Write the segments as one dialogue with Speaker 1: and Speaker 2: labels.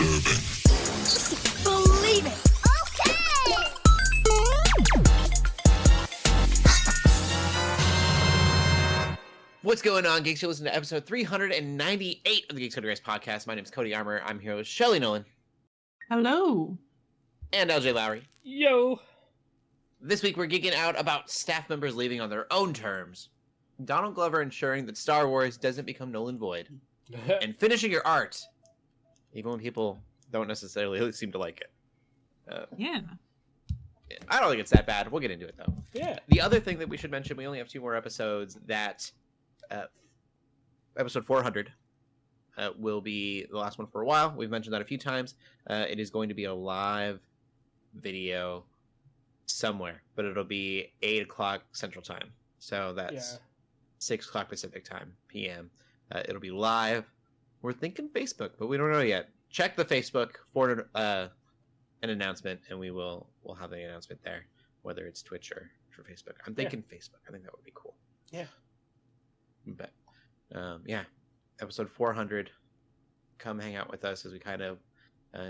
Speaker 1: Believe it. Okay.
Speaker 2: What's going on, Geeks? You're listening to episode 398 of the Geeks Under Grace podcast. My name is Cody Armour. I'm here with Shelley Nollan.
Speaker 3: Hello.
Speaker 2: And Lj.Lowery.
Speaker 4: Yo.
Speaker 2: This week we're geeking out about staff members leaving on their own terms, Donald Glover ensuring that Star Wars doesn't become null and void, and finishing your art, even when people don't necessarily seem to like it.
Speaker 3: Yeah.
Speaker 2: I don't think it's that bad. We'll get into it, though.
Speaker 4: Yeah.
Speaker 2: The other thing that we should mention, we only have 2 more episodes, that episode 400 will be the last one for a while. We've mentioned that a few times. It is going to be a live video somewhere, but it'll be 8 o'clock Central Time. So that's 6 o'clock Pacific Time, PM. It'll be live. We're thinking Facebook, but we don't know yet. Check the Facebook for an announcement, and we'll have the announcement there, whether it's Twitch or for Facebook. I'm thinking Facebook. I think that would be cool.
Speaker 4: Yeah.
Speaker 2: But episode 400. Come hang out with us as we kind of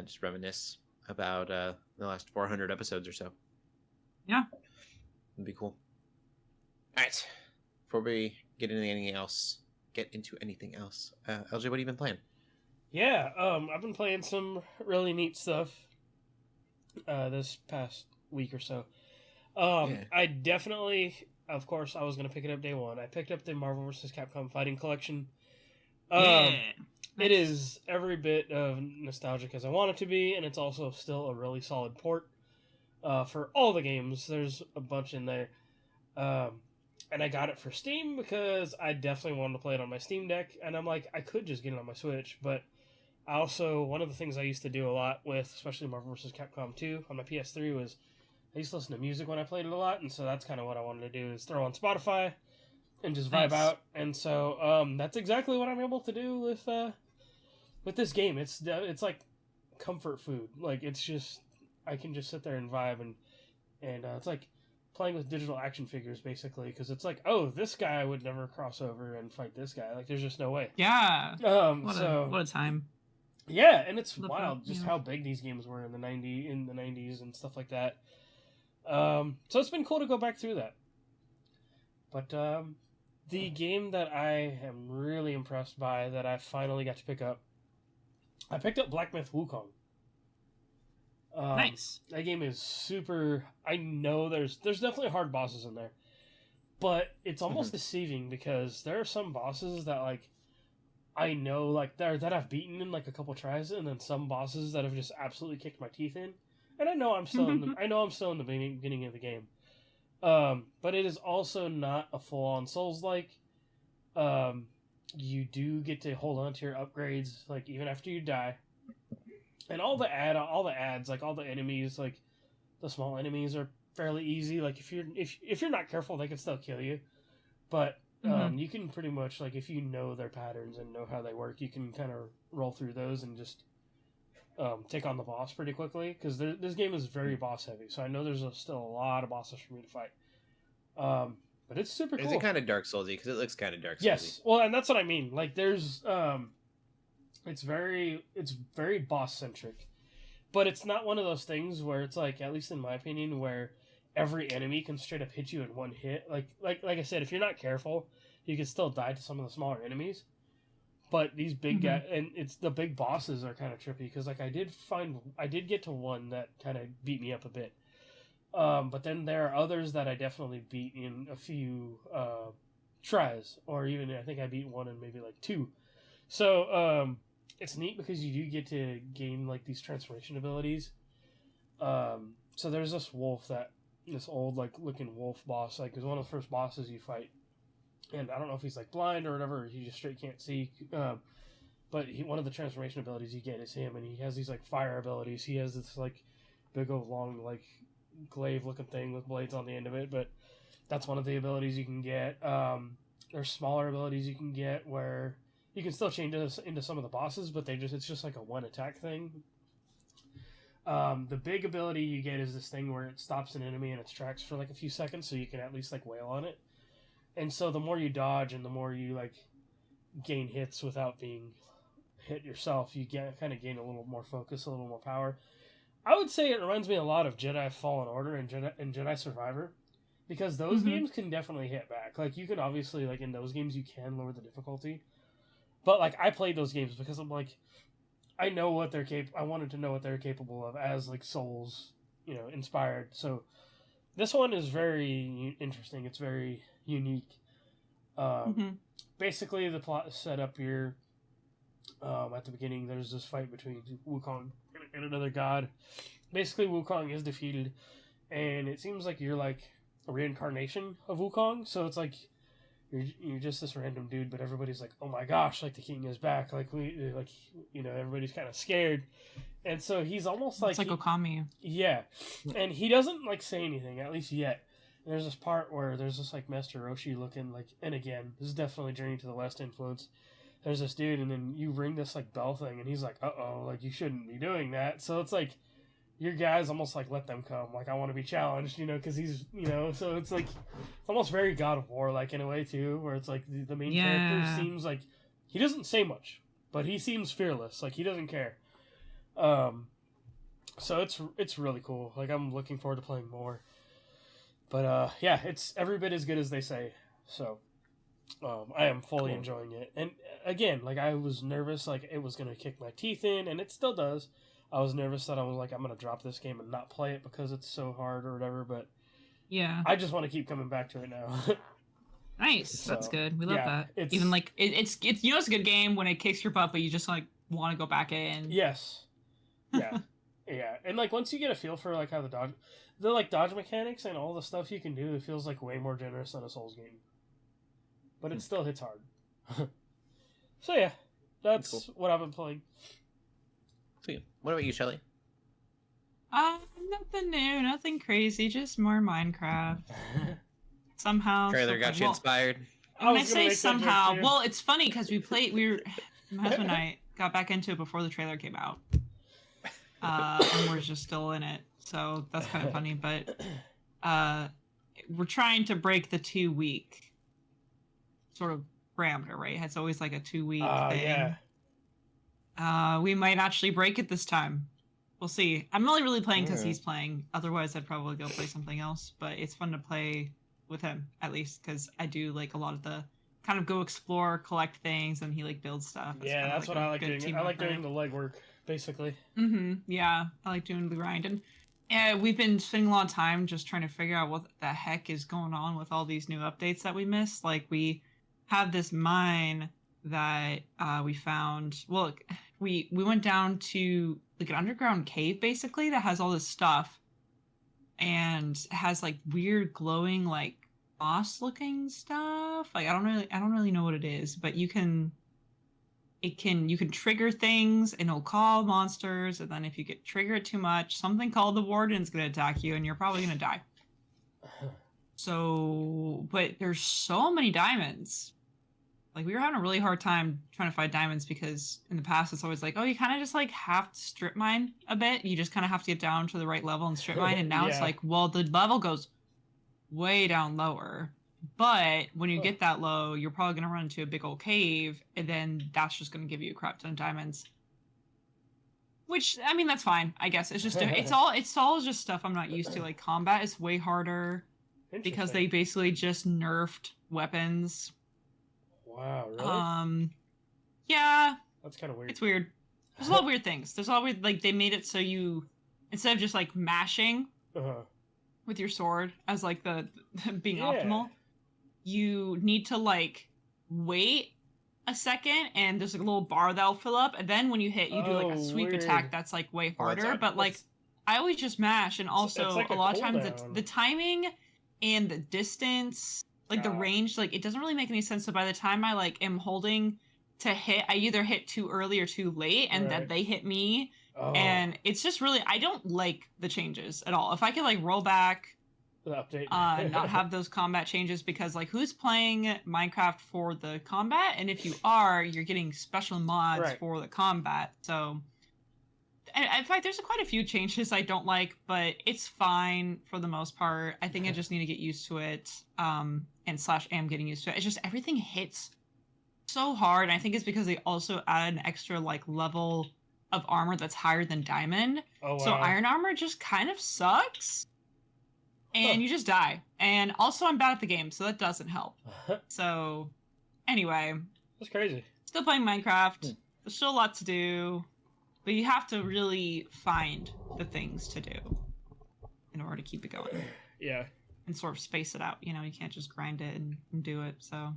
Speaker 2: just reminisce about the last 400 episodes or so.
Speaker 3: Yeah.
Speaker 2: It'd be cool. All right. Before we get into anything else, LJ, what have you been playing?
Speaker 4: Yeah, I've been playing some really neat stuff this past week or so. I definitely, of course, I was going to pick it up day one. I picked up the Marvel vs. Capcom Fighting Collection. It is every bit of nostalgic as I want it to be, and it's also still a really solid port for all the games. There's a bunch in there. And I got it for Steam because I definitely wanted to play it on my Steam Deck, and I'm like, I could just get it on my Switch, but I also, one of the things I used to do a lot with, especially Marvel vs. Capcom 2 on my PS3, was I used to listen to music when I played it a lot, and so that's kind of what I wanted to do, is throw on Spotify and just vibe out. And so that's exactly what I'm able to do with this game. It's like comfort food. Like, it's just, I can just sit there and vibe, and it's like playing with digital action figures, basically, because it's like, oh, this guy would never cross over and fight this guy. Like, there's just no way.
Speaker 3: Yeah. What a time.
Speaker 4: Yeah, and it's wild just how big these games were in the 90s and stuff like that. So it's been cool to go back through that. But the game that I am really impressed by, that I finally got to pick up, I picked up Black Myth Wukong.
Speaker 3: Nice.
Speaker 4: That game is super. I know there's definitely hard bosses in there, but it's almost deceiving, because there are some bosses that, like, I know, like, that I've beaten in like a couple tries, and then some bosses that have just absolutely kicked my teeth in, and I know I'm still in the beginning of the game. But it is also not a full-on Souls-like. You do get to hold on to your upgrades, like, even after you die. And all the ads, like, all the enemies, like, the small enemies are fairly easy. Like, if you're not careful, they can still kill you. But you can pretty much, like, if you know their patterns and know how they work, you can kind of roll through those and just take on the boss pretty quickly. Because this game is very boss heavy, so I know there's still a lot of bosses for me to fight. But it's super cool.
Speaker 2: Is it kind of Dark Soulsy? Because it looks kind of Dark Soulsy.
Speaker 4: Yes, well, and that's what I mean. Like, there's it's very boss centric, but it's not one of those things where it's like, at least in my opinion, where every enemy can straight up hit you in one hit. Like I said, if you're not careful, you can still die to some of the smaller enemies. But these big guys, and it's the big bosses are kind of trippy, because like I did get to one that kind of beat me up a bit. But then there are others that I definitely beat in a few tries, or even I think I beat one in maybe like 2. So it's neat because you do get to gain like these transformation abilities. So there's this old like looking wolf boss, like, is one of the first bosses you fight, and I don't know if he's like blind or whatever, or he just straight can't see. But one of the transformation abilities you get is him, and he has these like fire abilities. He has this like big old long like glaive looking thing with blades on the end of it, but that's one of the abilities you can get. There's smaller abilities you can get where you can still change into some of the bosses, but it's just like a one attack thing. The big ability you get is this thing where it stops an enemy in its tracks for like a few seconds, so you can at least like wail on it. And so the more you dodge and the more you like gain hits without being hit yourself, you kind of gain a little more focus, a little more power. I would say it reminds me a lot of Jedi Fallen Order and Jedi Survivor, because those games can definitely hit back. Like, you can obviously, like, in those games, you can lower the difficulty. But, like, I played those games because I'm like, I know what they're I wanted to know what they're capable of as, like, Souls, you know, inspired. So, this one is very interesting. It's very unique. Basically, the plot is set up here. At the beginning, there's this fight between Wukong and another god. Basically, Wukong is defeated, and it seems like you're, like, a reincarnation of Wukong. So it's like you're just this random dude, but everybody's like, oh my gosh, like, the king is back. Like, everybody's kind of scared. And so he's almost like...
Speaker 3: It's like Okami.
Speaker 4: Yeah. And he doesn't, like, say anything, at least yet. And there's this part where there's this, like, Master Roshi looking, like... And again, this is definitely Journey to the West influence. There's this dude, and then you ring this, like, bell thing, and he's like, uh-oh, like, you shouldn't be doing that. So it's like, your guy's almost like, let them come. Like, I want to be challenged, you know, because he's, you know... So it's like, it's almost very God of War, like, in a way, too, where it's like, the main character seems like... He doesn't say much, but he seems fearless. Like, he doesn't care. So it's really cool. Like, I'm looking forward to playing more. But, yeah, it's every bit as good as they say. So, I am fully enjoying it. And, again, like, I was nervous, like, it was going to kick my teeth in, and it still does. I was nervous that I was like, I'm going to drop this game and not play it because it's so hard or whatever, but... Yeah. I just want to keep coming back to it now.
Speaker 3: Nice. So, that's good. We love that. Even, like, it's you know it's a good game when it kicks your butt, but you just, like, want to go back in.
Speaker 4: Yes. Yeah. Yeah. And, like, once you get a feel for, like, how the dodge mechanics and all the stuff you can do, it feels, like, way more generous than a Souls game. But it still hits hard. So, yeah. That's cool. What I've been playing.
Speaker 2: Sweet. What about you, Shelley?
Speaker 3: Nothing new, nothing crazy, just more Minecraft. Somehow.
Speaker 2: Trailer got you inspired.
Speaker 3: When I say somehow, well, it's funny because my husband and I got back into it before the trailer came out. And we're just still in it, so that's kind of funny. But we're trying to break the 2-week sort of parameter, right? It's always like a 2-week thing. Yeah. We might actually break it this time. We'll see. I'm only really playing because he's playing. Otherwise, I'd probably go play something else. But it's fun to play with him, at least, because I do like a lot of the kind of go explore, collect things, and he like builds stuff. It's
Speaker 4: that's what I like doing. I like doing the legwork, basically.
Speaker 3: Yeah, I like doing the grind. And we've been spending a lot of time just trying to figure out what the heck is going on with all these new updates that we missed. Like, we have this mine that we found. Well, we went down to like an underground cave, basically, that has all this stuff and has like weird glowing like boss looking stuff. Like, I don't really know what it is, but you can trigger things and it'll call monsters, and then if you get triggered too much, something called the warden's gonna attack you and you're probably gonna die. So, but there's so many diamonds. Like, we were having a really hard time trying to find diamonds because in the past it's always like, oh, you kind of just like have to strip mine a bit. You just kind of have to get down to the right level and strip mine. And now it's like, well, the level goes way down lower. But when you get that low, you're probably going to run into a big old cave, and then that's just going to give you a crap ton of diamonds. Which, I mean, that's fine, I guess. It's just, it's all just stuff I'm not used to. Like, combat is way harder because they basically just nerfed weapons.
Speaker 4: Wow, really?
Speaker 3: Yeah.
Speaker 4: That's kind of weird.
Speaker 3: It's weird. There's a lot of weird things. There's a lot of weird, like, they made it so you, instead of just, like, mashing with your sword as, like, the being optimal, you need to, like, wait a second, and there's, like, a little bar that'll fill up, and then when you hit, you do, like, a sweep attack that's, like, way harder, but, like, I always just mash, and also, like a lot of times, the timing and the distance... Like, the range, like, it doesn't really make any sense. So by the time I, like, am holding to hit, I either hit too early or too late, and then they hit me. And it's just really, I don't like the changes at all. If I could, like, roll back,
Speaker 4: the update,
Speaker 3: not have those combat changes, because, like, who's playing Minecraft for the combat? And if you are, you're getting special mods for the combat. So, and in fact, there's quite a few changes I don't like, but it's fine for the most part. I think I just need to get used to it. And / am getting used to it. It's just everything hits so hard. And I think it's because they also add an extra like level of armor that's higher than diamond.
Speaker 4: Oh, wow.
Speaker 3: So iron armor just kind of sucks. And you just die. And also I'm bad at the game, so that doesn't help. So anyway.
Speaker 4: That's crazy.
Speaker 3: Still playing Minecraft. There's still a lot to do. But you have to really find the things to do in order to keep it going.
Speaker 4: Yeah.
Speaker 3: And sort of space it out. You know, you can't just grind it and do it. So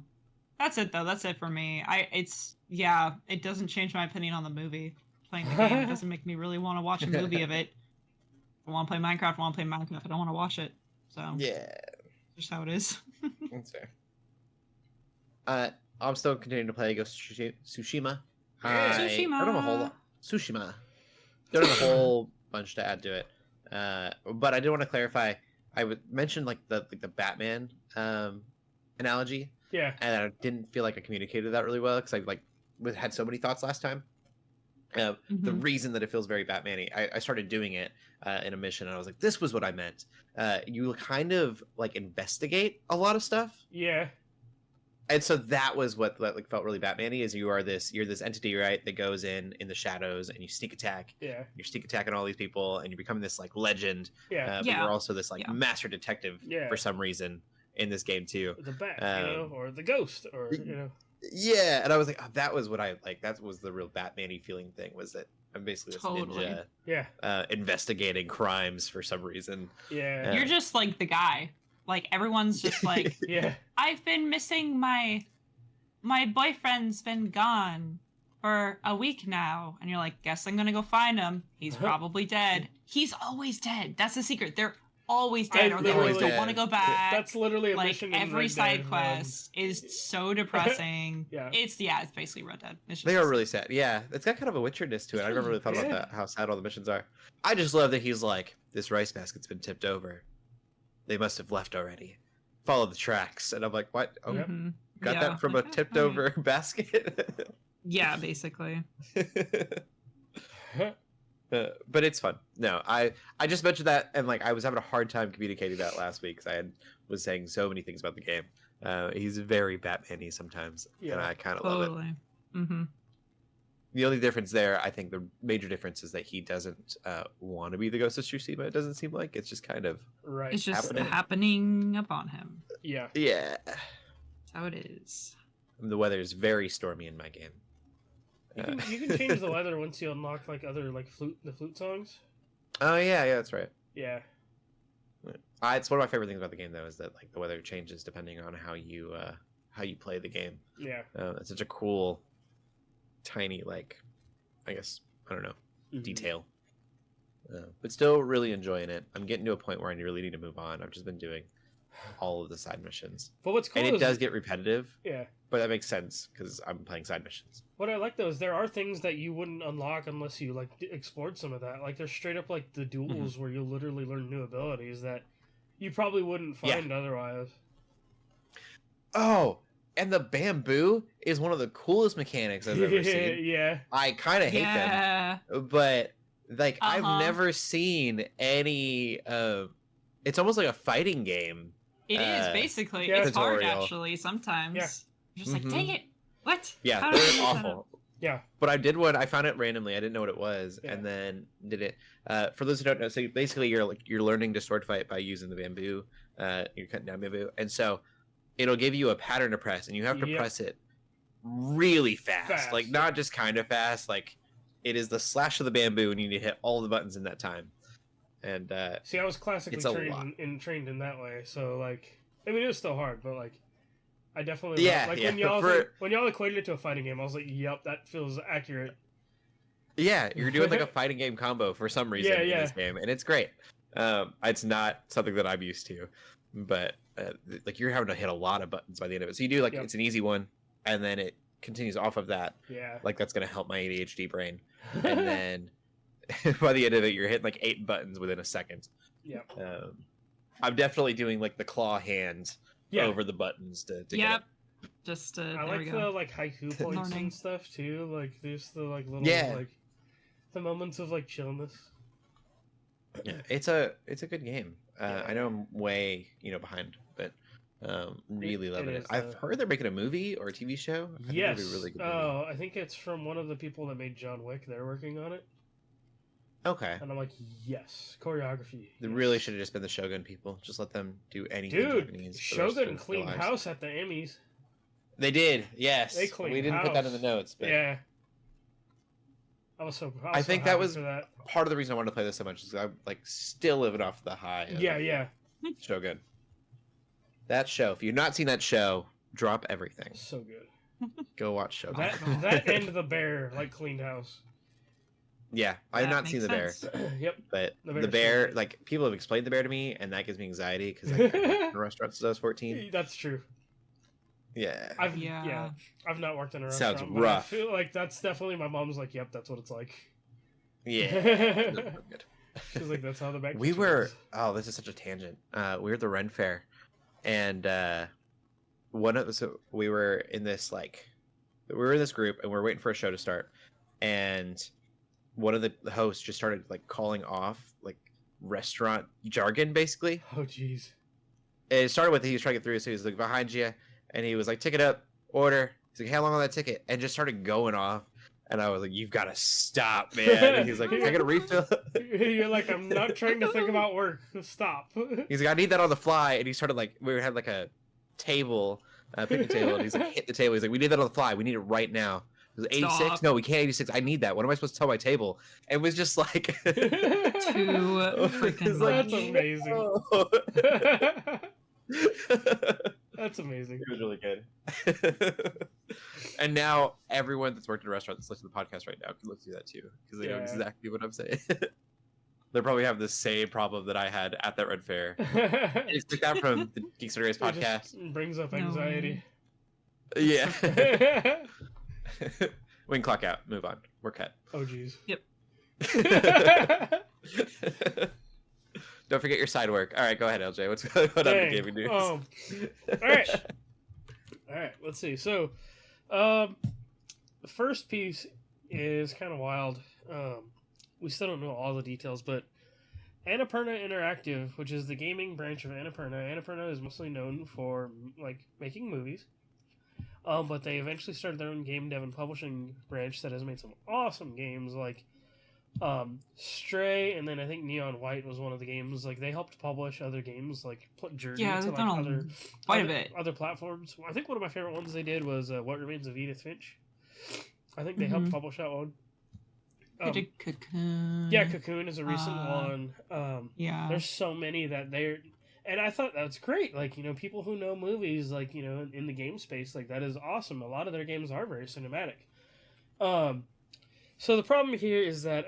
Speaker 3: that's it though. That's it for me. It doesn't change my opinion on the movie. Playing the game, it doesn't make me really want to watch a movie of it. I want to play Minecraft, I want to play Minecraft. I don't want to watch it. So
Speaker 2: Yeah.
Speaker 3: Just how it is.
Speaker 2: That's fair. I'm still continuing to play Ghost of Tsushima.
Speaker 3: Tsushima.
Speaker 2: I don't have a whole lot. Tsushima. Don't have a whole bunch to add to it. But I did want to clarify. I would mention like the Batman analogy.
Speaker 4: Yeah.
Speaker 2: And I didn't feel like I communicated that really well because I had so many thoughts last time. The reason that it feels very Batman-y, I started doing it in a mission and I was like, this was what I meant. You kind of like investigate a lot of stuff.
Speaker 4: Yeah.
Speaker 2: And so that was what like felt really Batman-y is you're this entity, right, that goes in the shadows and you sneak attack.
Speaker 4: Yeah.
Speaker 2: You're sneak attacking all these people and you're becoming this like legend.
Speaker 4: Yeah.
Speaker 2: But you're also this like master detective for some reason in this game too.
Speaker 4: The bat, or the ghost, or
Speaker 2: Yeah, and I was like, oh, that was what I like. That was the real Batman-y feeling thing. Was that I'm basically this ninja, investigating crimes for some reason.
Speaker 4: Yeah,
Speaker 3: you're just like the guy. Like everyone's just like, I've been missing my boyfriend's been gone for a week now, and you're like, guess I'm gonna go find him. He's probably dead. He's always dead. That's the secret. They're always dead, or they always don't want to go back.
Speaker 4: That's literally a
Speaker 3: like
Speaker 4: mission.
Speaker 3: Every side quest is so depressing. It's basically Red Dead.
Speaker 2: They are really sad. Yeah, it's got kind of a Witcherness to it. I never really thought about that. How sad all the missions are. I just love that he's like, this rice basket's been tipped over. They must have left already. Follow the tracks, and I'm like, what? Oh, got that from a tipped over basket.
Speaker 3: Yeah, basically.
Speaker 2: But it's fun. No, I just mentioned that, and like I was having a hard time communicating that last week because was saying so many things about the game. He's very Batman-y sometimes, and I kind of love it.
Speaker 3: Mm-hmm.
Speaker 2: The only difference there, I think, the major difference is that he doesn't want to be the Ghost of Tsushima. It doesn't seem like it's just kind of
Speaker 3: It's just happening upon him.
Speaker 2: Yeah.
Speaker 3: That's how it is.
Speaker 2: The weather is very stormy in my game.
Speaker 4: You can change the weather once you unlock like other like the flute songs.
Speaker 2: Oh yeah, that's right.
Speaker 4: Yeah.
Speaker 2: It's one of my favorite things about the game though is that like the weather changes depending on how you play the game.
Speaker 4: Yeah.
Speaker 2: It's such a cool, tiny like, I guess I don't know, detail. But still really enjoying it. I'm getting to a point where I really need to move on. I've just been doing all of the side missions.
Speaker 4: But what's cool
Speaker 2: and it does get repetitive.
Speaker 4: Yeah.
Speaker 2: But that makes sense because I'm playing side missions.
Speaker 4: What I like though is there are things that you wouldn't unlock unless you like explored some of that. Like there's straight up like the duels where you literally learn new abilities that you probably wouldn't find otherwise.
Speaker 2: Oh, and the bamboo is one of the coolest mechanics I've ever seen.
Speaker 4: Yeah.
Speaker 2: I kind of hate them, but like I've never seen any. It's almost like a fighting game.
Speaker 3: It is basically.
Speaker 4: Yeah.
Speaker 3: It's hard
Speaker 2: Tutorial.
Speaker 3: actually sometimes.
Speaker 4: Yeah.
Speaker 3: You're just like, dang it! What?
Speaker 2: Yeah,
Speaker 3: How did I
Speaker 2: they're
Speaker 3: mess that
Speaker 2: awful.
Speaker 3: up?
Speaker 4: Yeah.
Speaker 2: But I did one. I found it randomly. I didn't know what it was, and then did it. For those who don't know, so basically you're learning to sword fight by using the bamboo. You're cutting down bamboo, and so it'll give you a pattern to press, and you have to press it really fast. Like not just kind of fast. Like it is the slash of the bamboo, and you need to hit all the buttons in that time. And
Speaker 4: see, I was classically trained in that way, so like, I mean, it was still hard, but like, I definitely when y'all equated it to a fighting game, I was like, yep, that feels accurate.
Speaker 2: Yeah, you're doing like a fighting game combo for some reason in this game, and it's great. It's not something that I'm used to, but like you're having to hit a lot of buttons by the end of it. So you do like it's an easy one, and then it continues off of that.
Speaker 4: Yeah,
Speaker 2: like that's gonna help my ADHD brain, and then by the end of it, you're hitting like 8 buttons within a second.
Speaker 4: Yeah,
Speaker 2: I'm definitely doing like the claw hands over the buttons to get it.
Speaker 3: Just
Speaker 4: I like the like haiku points and stuff too. Like there's the like little like the moments of like chillness.
Speaker 2: Yeah, it's a good game. I know I'm way behind, but Really loving
Speaker 4: it
Speaker 2: it.
Speaker 4: is,
Speaker 2: I've heard they're making a movie or a TV show. I think
Speaker 4: Yes.
Speaker 2: that'd be a really good movie.
Speaker 4: I think it's from one of the people that made John Wick. They're working on it.
Speaker 2: Okay.
Speaker 4: And I'm like, yes. Choreography.
Speaker 2: They
Speaker 4: yes.
Speaker 2: really should have just been the Shogun people. Just let them do anything
Speaker 4: Dude,
Speaker 2: Japanese. for the rest
Speaker 4: Shogun
Speaker 2: of their
Speaker 4: cleaned
Speaker 2: lives.
Speaker 4: house at the Emmys.
Speaker 2: They did, yes.
Speaker 4: They cleaned
Speaker 2: We didn't put that in
Speaker 4: house.
Speaker 2: the notes, but
Speaker 4: Yeah. I was so
Speaker 2: I think that
Speaker 4: happy
Speaker 2: was
Speaker 4: for that.
Speaker 2: part of the reason I wanted to play this so much is I'm like still living off the high of
Speaker 4: Yeah.
Speaker 2: Shogun. That show, if you've not seen that show, drop everything.
Speaker 4: So good.
Speaker 2: Go watch Shogun.
Speaker 4: That and the bear like cleaned house.
Speaker 2: Yeah, I have
Speaker 3: That
Speaker 2: not seen the
Speaker 3: makes
Speaker 2: bear,
Speaker 3: sense.
Speaker 4: Yep.
Speaker 2: but
Speaker 4: The
Speaker 2: the
Speaker 4: bear's
Speaker 2: bear,
Speaker 4: so good.
Speaker 2: like people have explained the bear to me, and that gives me anxiety because I haven't worked in restaurants since I was 14.
Speaker 4: That's true.
Speaker 2: Yeah,
Speaker 4: I've not worked in a
Speaker 2: Sounds
Speaker 4: restaurant. but
Speaker 2: rough.
Speaker 4: I feel like that's definitely my mom's like, yep, that's what it's like.
Speaker 2: yeah. No, good.
Speaker 4: She's like, that's how the back.
Speaker 2: We
Speaker 4: kitchen
Speaker 2: were
Speaker 4: is."
Speaker 2: this is such a tangent. We were at the Ren Fair, and we were in this group, and we were waiting for a show to start, and one of the hosts just started like calling off like restaurant jargon, basically.
Speaker 4: Oh jeez.
Speaker 2: It started with he was trying to get through, so he was like behind you, and he was like, "Ticket up, order." He's like, "How long on that ticket?" And just started going off. And I was like, "You've got to stop, man." And he's like, "Can I get a refill?"
Speaker 4: You're like, I'm not trying to think about work. Stop.
Speaker 2: He's like, "I need that on the fly." And he started like, we had like a table, a picnic table, and he's like, hit the table. He's like, "We need that on the fly. We need it right now." It was 86.
Speaker 3: Stop.
Speaker 2: No, we can't 86. I need that. What am I supposed to tell my table? It was just like
Speaker 3: Too freaking
Speaker 2: It's like,
Speaker 4: That's amazing.
Speaker 2: "Oh."
Speaker 4: That's amazing.
Speaker 2: It was really good. And now everyone that's worked in a restaurant that's listening to the podcast right now can look through that too, because they know
Speaker 4: Yeah.
Speaker 2: exactly what I'm saying. They probably have the same problem that I had at that Red Fair. I
Speaker 4: It
Speaker 2: expect that from the Geeks Under Grace podcast.
Speaker 4: just brings up
Speaker 3: No
Speaker 4: anxiety.
Speaker 2: Yeah. We can clock out. Move on. We're cut.
Speaker 4: Oh jeez.
Speaker 2: Don't forget your side work. All right, go ahead, LJ. What's going on in
Speaker 4: Dang.
Speaker 2: gaming news?
Speaker 4: All right. Let's see. So, the first piece is kind of wild. We still don't know all the details, but Annapurna Interactive, which is the gaming branch of Annapurna is mostly known for like making movies. But they eventually started their own game dev and publishing branch that has made some awesome games like Stray, and then I think Neon White was one of the games. Like they helped publish other games like Journey
Speaker 3: Yeah,
Speaker 4: to
Speaker 3: they've
Speaker 4: like
Speaker 3: done quite a bit.
Speaker 4: other platforms. I think one of my favorite ones they did was What Remains of Edith Finch. I think they helped publish that one.
Speaker 3: They did Cocoon.
Speaker 4: Yeah, Cocoon is a recent one.
Speaker 3: Yeah.
Speaker 4: There's so many that they're, and I thought that's great. Like, you know, people who know movies, like, you know, in the game space, like that is awesome. A lot of their games are very cinematic. So the problem here is that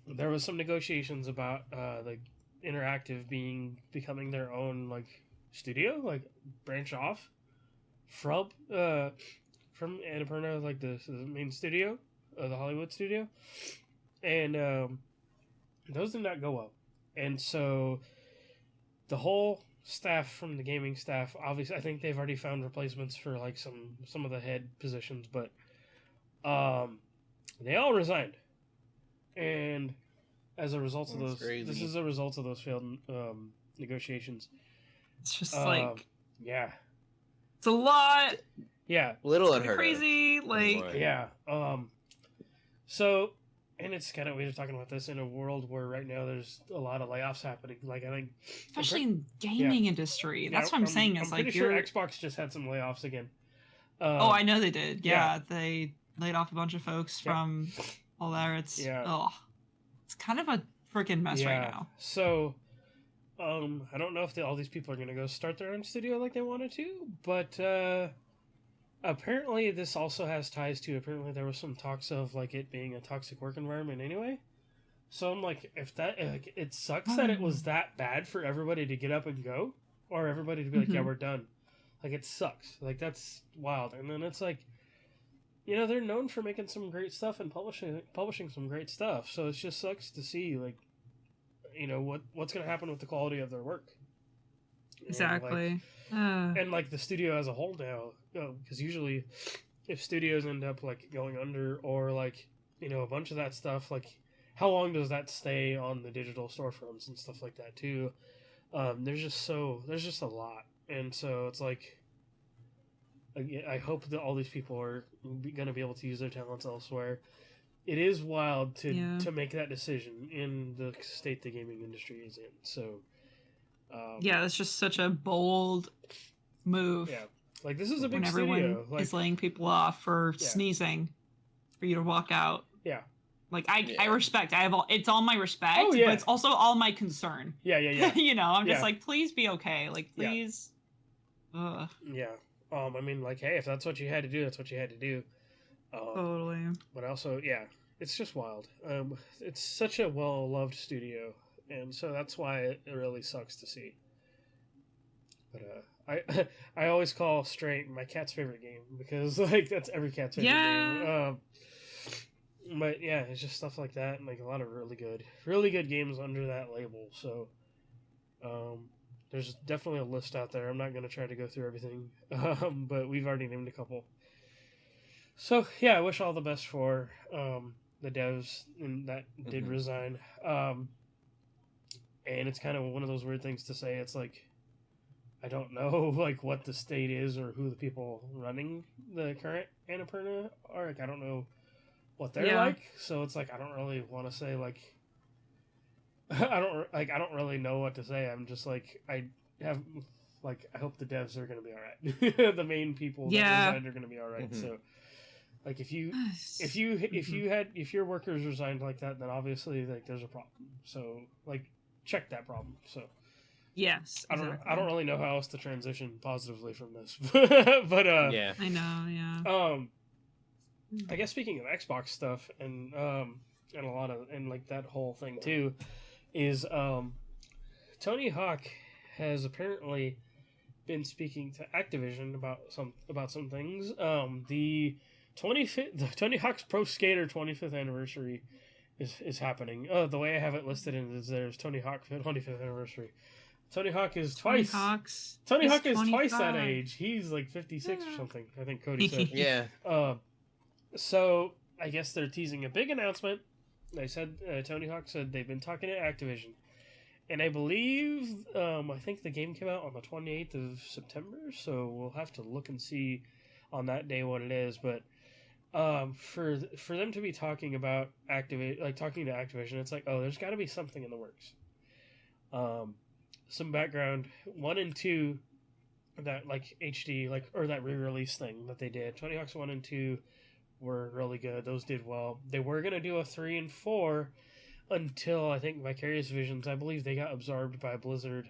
Speaker 4: there was some negotiations about like Interactive becoming their own like studio, like branch off from Annapurna, like the main studio, the Hollywood studio, and those did not go well. And so the whole staff from the gaming staff, obviously, I think they've already found replacements for like some of the head positions, but they all resigned. And as a result of
Speaker 2: That's
Speaker 4: those,
Speaker 2: crazy.
Speaker 4: this is a result of those failed negotiations.
Speaker 3: It's just like
Speaker 4: Yeah,
Speaker 3: it's a lot.
Speaker 4: yeah,
Speaker 2: Little
Speaker 3: It's
Speaker 2: unheard
Speaker 3: crazy. Like
Speaker 2: Boy.
Speaker 4: yeah. So, and it's kind of weird talking about this in a world where right now there's a lot of layoffs happening. Like I think,
Speaker 3: especially in gaming industry. That's what I'm saying. Is
Speaker 4: I'm
Speaker 3: like
Speaker 4: pretty
Speaker 3: you're.
Speaker 4: sure Xbox just had some layoffs again.
Speaker 3: Oh, I know they did.
Speaker 4: yeah.
Speaker 3: Yeah, they laid off a bunch of folks
Speaker 4: Yeah.
Speaker 3: from all there. It's
Speaker 4: Yeah.
Speaker 3: it's kind of a freaking mess right now.
Speaker 4: So, I don't know if all these people are gonna go start their own studio like they wanted to, but apparently this also has ties to. Apparently there was some talks of like it being a toxic work environment anyway. So I'm like, if that like, it sucks that it was that bad for everybody to get up and go, or everybody to be like, yeah, we're done. Like it sucks. Like that's wild. And then it's like, you know, they're known for making some great stuff and publishing some great stuff. So it just sucks to see like, you know, what's going to happen with the quality of their work.
Speaker 3: Exactly.
Speaker 4: And like the studio as a whole now, because usually if studios end up like going under or like, you know, a bunch of that stuff, like how long does that stay on the digital storefronts and stuff like that too? There's just a lot, and so it's like I hope that all these people are going to be able to use their talents elsewhere. It is wild to make that decision in the state the gaming industry is in. So,
Speaker 3: that's just such a bold move.
Speaker 4: Yeah, like this is a big
Speaker 3: when
Speaker 4: studio.
Speaker 3: Everyone
Speaker 4: Like,
Speaker 3: is laying people off for sneezing, for you to walk out.
Speaker 4: Yeah.
Speaker 3: Like I respect. It's all my respect,
Speaker 4: Oh, yeah.
Speaker 3: but it's also all my concern.
Speaker 4: Yeah.
Speaker 3: You know, I'm just
Speaker 4: Yeah.
Speaker 3: like, please be okay. Like, please. Ugh.
Speaker 4: Yeah. I mean, like, hey, if that's what you had to do, that's what you had to do.
Speaker 3: Totally.
Speaker 4: But also, yeah, it's just wild. It's such a well-loved studio, and so that's why it really sucks to see. But I always call Stray my cat's favorite game because like that's every cat's favorite game. But yeah, it's just stuff like that, and like a lot of really good games under that label. So, there's definitely a list out there. I'm not going to try to go through everything, but we've already named a couple. So yeah, I wish all the best for the devs that did resign. And it's kind of one of those weird things to say. It's like I don't know like what the state is or who the people running the current Annapurna are. Like I don't know what they're like, so it's like I don't really want to say like I don't really know what to say. I'm just like I hope the devs are going to be all right. The main people that resigned are going to be all right. So like if your workers resigned like that, then obviously like there's a problem. So like check that problem. So
Speaker 3: yes,
Speaker 4: exactly. I don't really know how else to transition positively from this, but
Speaker 2: yeah,
Speaker 3: I know, yeah.
Speaker 4: I guess speaking of Xbox stuff and a lot of and like that whole thing too, is Tony Hawk has apparently been speaking to Activision about some things. The Tony Hawk's Pro Skater 25th anniversary is happening. The way I have it listed is there's Tony Hawk 25th anniversary. Tony Hawk is twice. Tony Hawk is 25. Twice that age. He's like 56 or something. I think Cody said.
Speaker 2: Yeah.
Speaker 4: So I guess they're teasing a big announcement. They said Tony Hawk said they've been talking to Activision, and I believe I think the game came out on the 28th of September. So we'll have to look and see on that day what it is. But for them to be talking about talking to Activision, it's like, oh, there's got to be something in the works. Some background: 1 and 2, that like HD or that re-release thing that they did. Tony Hawk's 1 and 2 were really good. Those did well. They were gonna do a 3 and 4 until I think Vicarious Visions. I believe they got absorbed by Blizzard,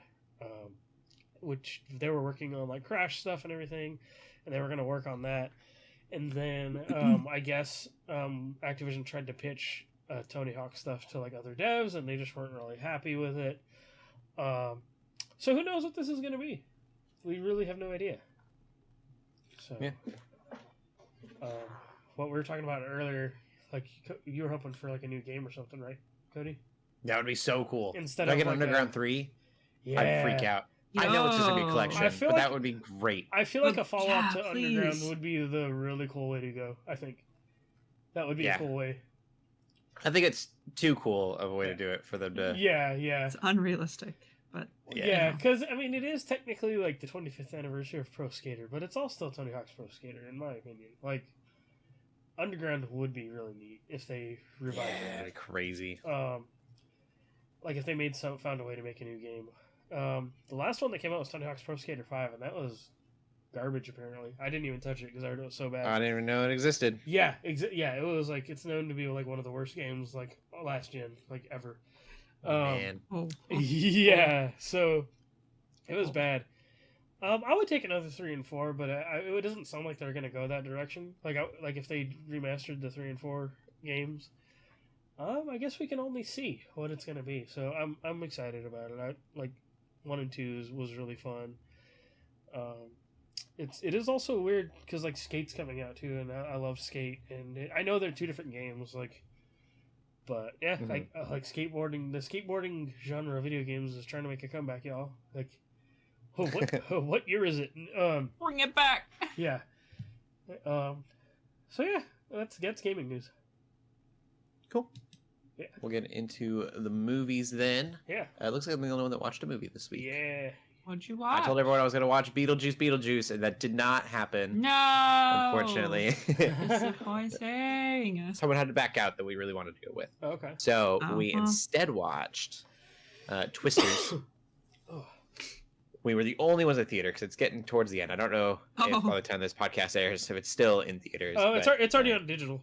Speaker 4: which they were working on like Crash stuff and everything, and they were gonna work on that. And then I guess Activision tried to pitch Tony Hawk stuff to like other devs, and they just weren't really happy with it. So who knows what this is going to be? We really have no idea. So,
Speaker 2: yeah.
Speaker 4: What we were talking about earlier, like you were hoping for like a new game or something, right, Cody?
Speaker 2: That would be so cool.
Speaker 4: Instead
Speaker 2: if I
Speaker 4: of
Speaker 2: get
Speaker 4: like
Speaker 2: Underground 3,
Speaker 4: yeah.
Speaker 2: I'd freak out. I know it's just a good collection, but that would be great.
Speaker 4: I feel like a follow-up to
Speaker 3: please.
Speaker 4: Underground would be the really cool way to go. I think that would be a cool way.
Speaker 2: I think it's too cool of a way to do it for them to...
Speaker 4: Yeah.
Speaker 3: It's unrealistic, but...
Speaker 4: Yeah, because, I mean, it is technically, like, the 25th anniversary of Pro Skater, but it's all still Tony Hawk's Pro Skater, in my opinion. Like, Underground would be really neat if they revived it.
Speaker 2: Yeah, crazy.
Speaker 4: Like, if they found a way to make a new game. The last one that came out was Tony Hawk's Pro Skater 5, and that was garbage, apparently. I didn't even touch it because I heard it was so bad.
Speaker 2: I didn't even know it existed.
Speaker 4: Yeah, it was, like, it's known to be, like, one of the worst games, like, last gen, like, ever.
Speaker 2: Man.
Speaker 4: Yeah, so it was bad. I would take another 3 and 4, but it doesn't sound like they're gonna go that direction. Like if they remastered the 3 and 4 games, I guess we can only see what it's gonna be. So I'm excited about it. Like 1 and 2 was really fun. It is also weird because like Skate's coming out too, and I love Skate, and I know they're 2 different games, like. But yeah, like skateboarding, the skateboarding genre of video games is trying to make a comeback, y'all. Like, what year is it?
Speaker 3: Bring it back.
Speaker 4: Yeah. So yeah, that's gaming news.
Speaker 2: Cool.
Speaker 4: Yeah.
Speaker 2: We'll get into the movies then.
Speaker 4: Yeah.
Speaker 2: It looks like I'm the only one that watched a movie this week.
Speaker 4: Yeah.
Speaker 3: What'd you watch?
Speaker 2: I told everyone I was going to watch Beetlejuice, and that did not happen.
Speaker 3: No.
Speaker 2: Unfortunately.
Speaker 3: Disappointing.
Speaker 2: Someone had to back out that we really wanted to go with.
Speaker 4: Okay.
Speaker 2: So we instead watched Twisters.
Speaker 4: Oh.
Speaker 2: We were the only ones at theater because it's getting towards the end. I don't know if by the time this podcast airs, if it's still in theaters.
Speaker 4: Oh,
Speaker 2: but,
Speaker 4: it's already on digital.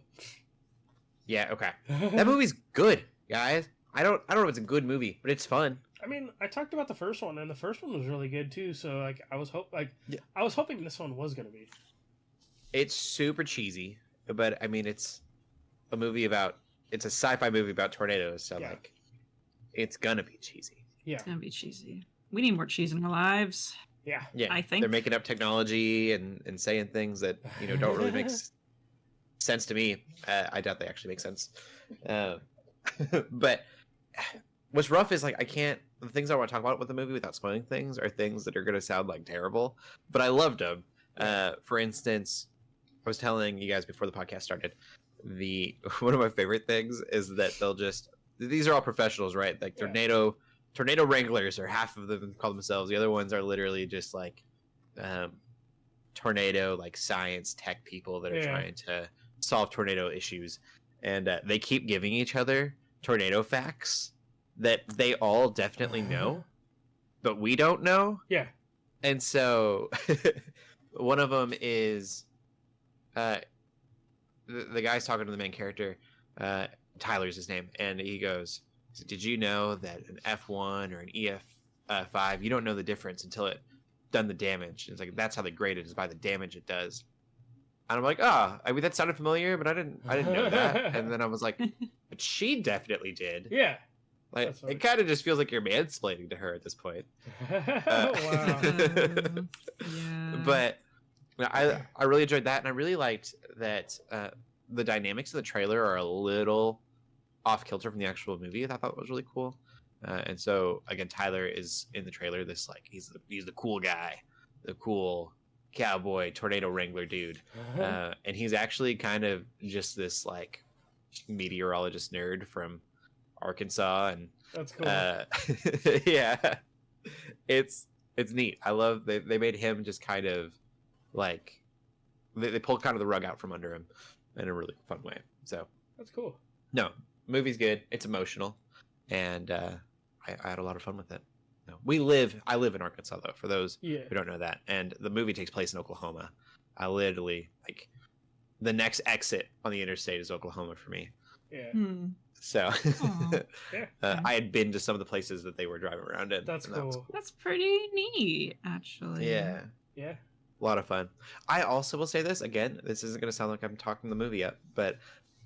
Speaker 2: Yeah, okay. That movie's good, guys. I don't know if it's a good movie, but it's fun.
Speaker 4: I mean, I talked about the first one, and the first one was really good too. So like, I was hoping this one was gonna be.
Speaker 2: It's super cheesy, but I mean, it's a sci-fi movie about tornadoes, so like, it's gonna be cheesy.
Speaker 4: Yeah,
Speaker 3: it's gonna be cheesy. We need more cheese in our lives.
Speaker 4: Yeah.
Speaker 3: I think
Speaker 2: they're making up technology and saying things that don't really make sense to me. I doubt they actually make sense. But what's rough is like the things I want to talk about with the movie without spoiling things are things that are going to sound like terrible, but I loved them. For instance, I was telling you guys before the podcast started, one of my favorite things is that these are all professionals, right? Like tornado wranglers, or half of them call themselves. The other ones are literally just like tornado like science tech people that are trying to solve tornado issues, and they keep giving each other tornado facts that they all definitely know, but we don't know.
Speaker 4: Yeah.
Speaker 2: And so one of them is the guy's talking to the main character, Tyler's his name, and he goes, did you know that an F1 or an EF5, you don't know the difference until it done the damage? And it's like, that's how they grade it, is by the damage it does. And I'm like, I mean, that sounded familiar, but I didn't know that. And then I was like, but she definitely did.
Speaker 4: Yeah.
Speaker 2: Like, it kind of just feels like you're mansplaining to her at this point.
Speaker 4: Wow.
Speaker 3: Yeah.
Speaker 2: But I really enjoyed that, and I really liked that the dynamics of the trailer are a little off kilter from the actual movie. I thought that was really cool. And so again, Tyler is in the trailer. This like he's the cool guy, the cool cowboy tornado wrangler dude, and he's actually kind of just this like meteorologist nerd from Arkansas, and
Speaker 4: that's cool.
Speaker 2: Yeah, it's neat. I love they made him just kind of like they pulled kind of the rug out from under him in a really fun way. So
Speaker 4: that's cool.
Speaker 2: No, movie's good. It's emotional, and I had a lot of fun with it. No, I live in Arkansas though. For those who don't know that, and the movie takes place in Oklahoma. I literally like the next exit on the interstate is Oklahoma for me.
Speaker 4: Yeah.
Speaker 2: So
Speaker 4: Yeah.
Speaker 2: I had been to some of the places that they were driving around in.
Speaker 4: That's cool.
Speaker 2: Cool.
Speaker 3: That's pretty neat, actually.
Speaker 2: Yeah.
Speaker 4: Yeah.
Speaker 2: A lot of fun. I also will say this again. This isn't going to sound like I'm talking the movie up, but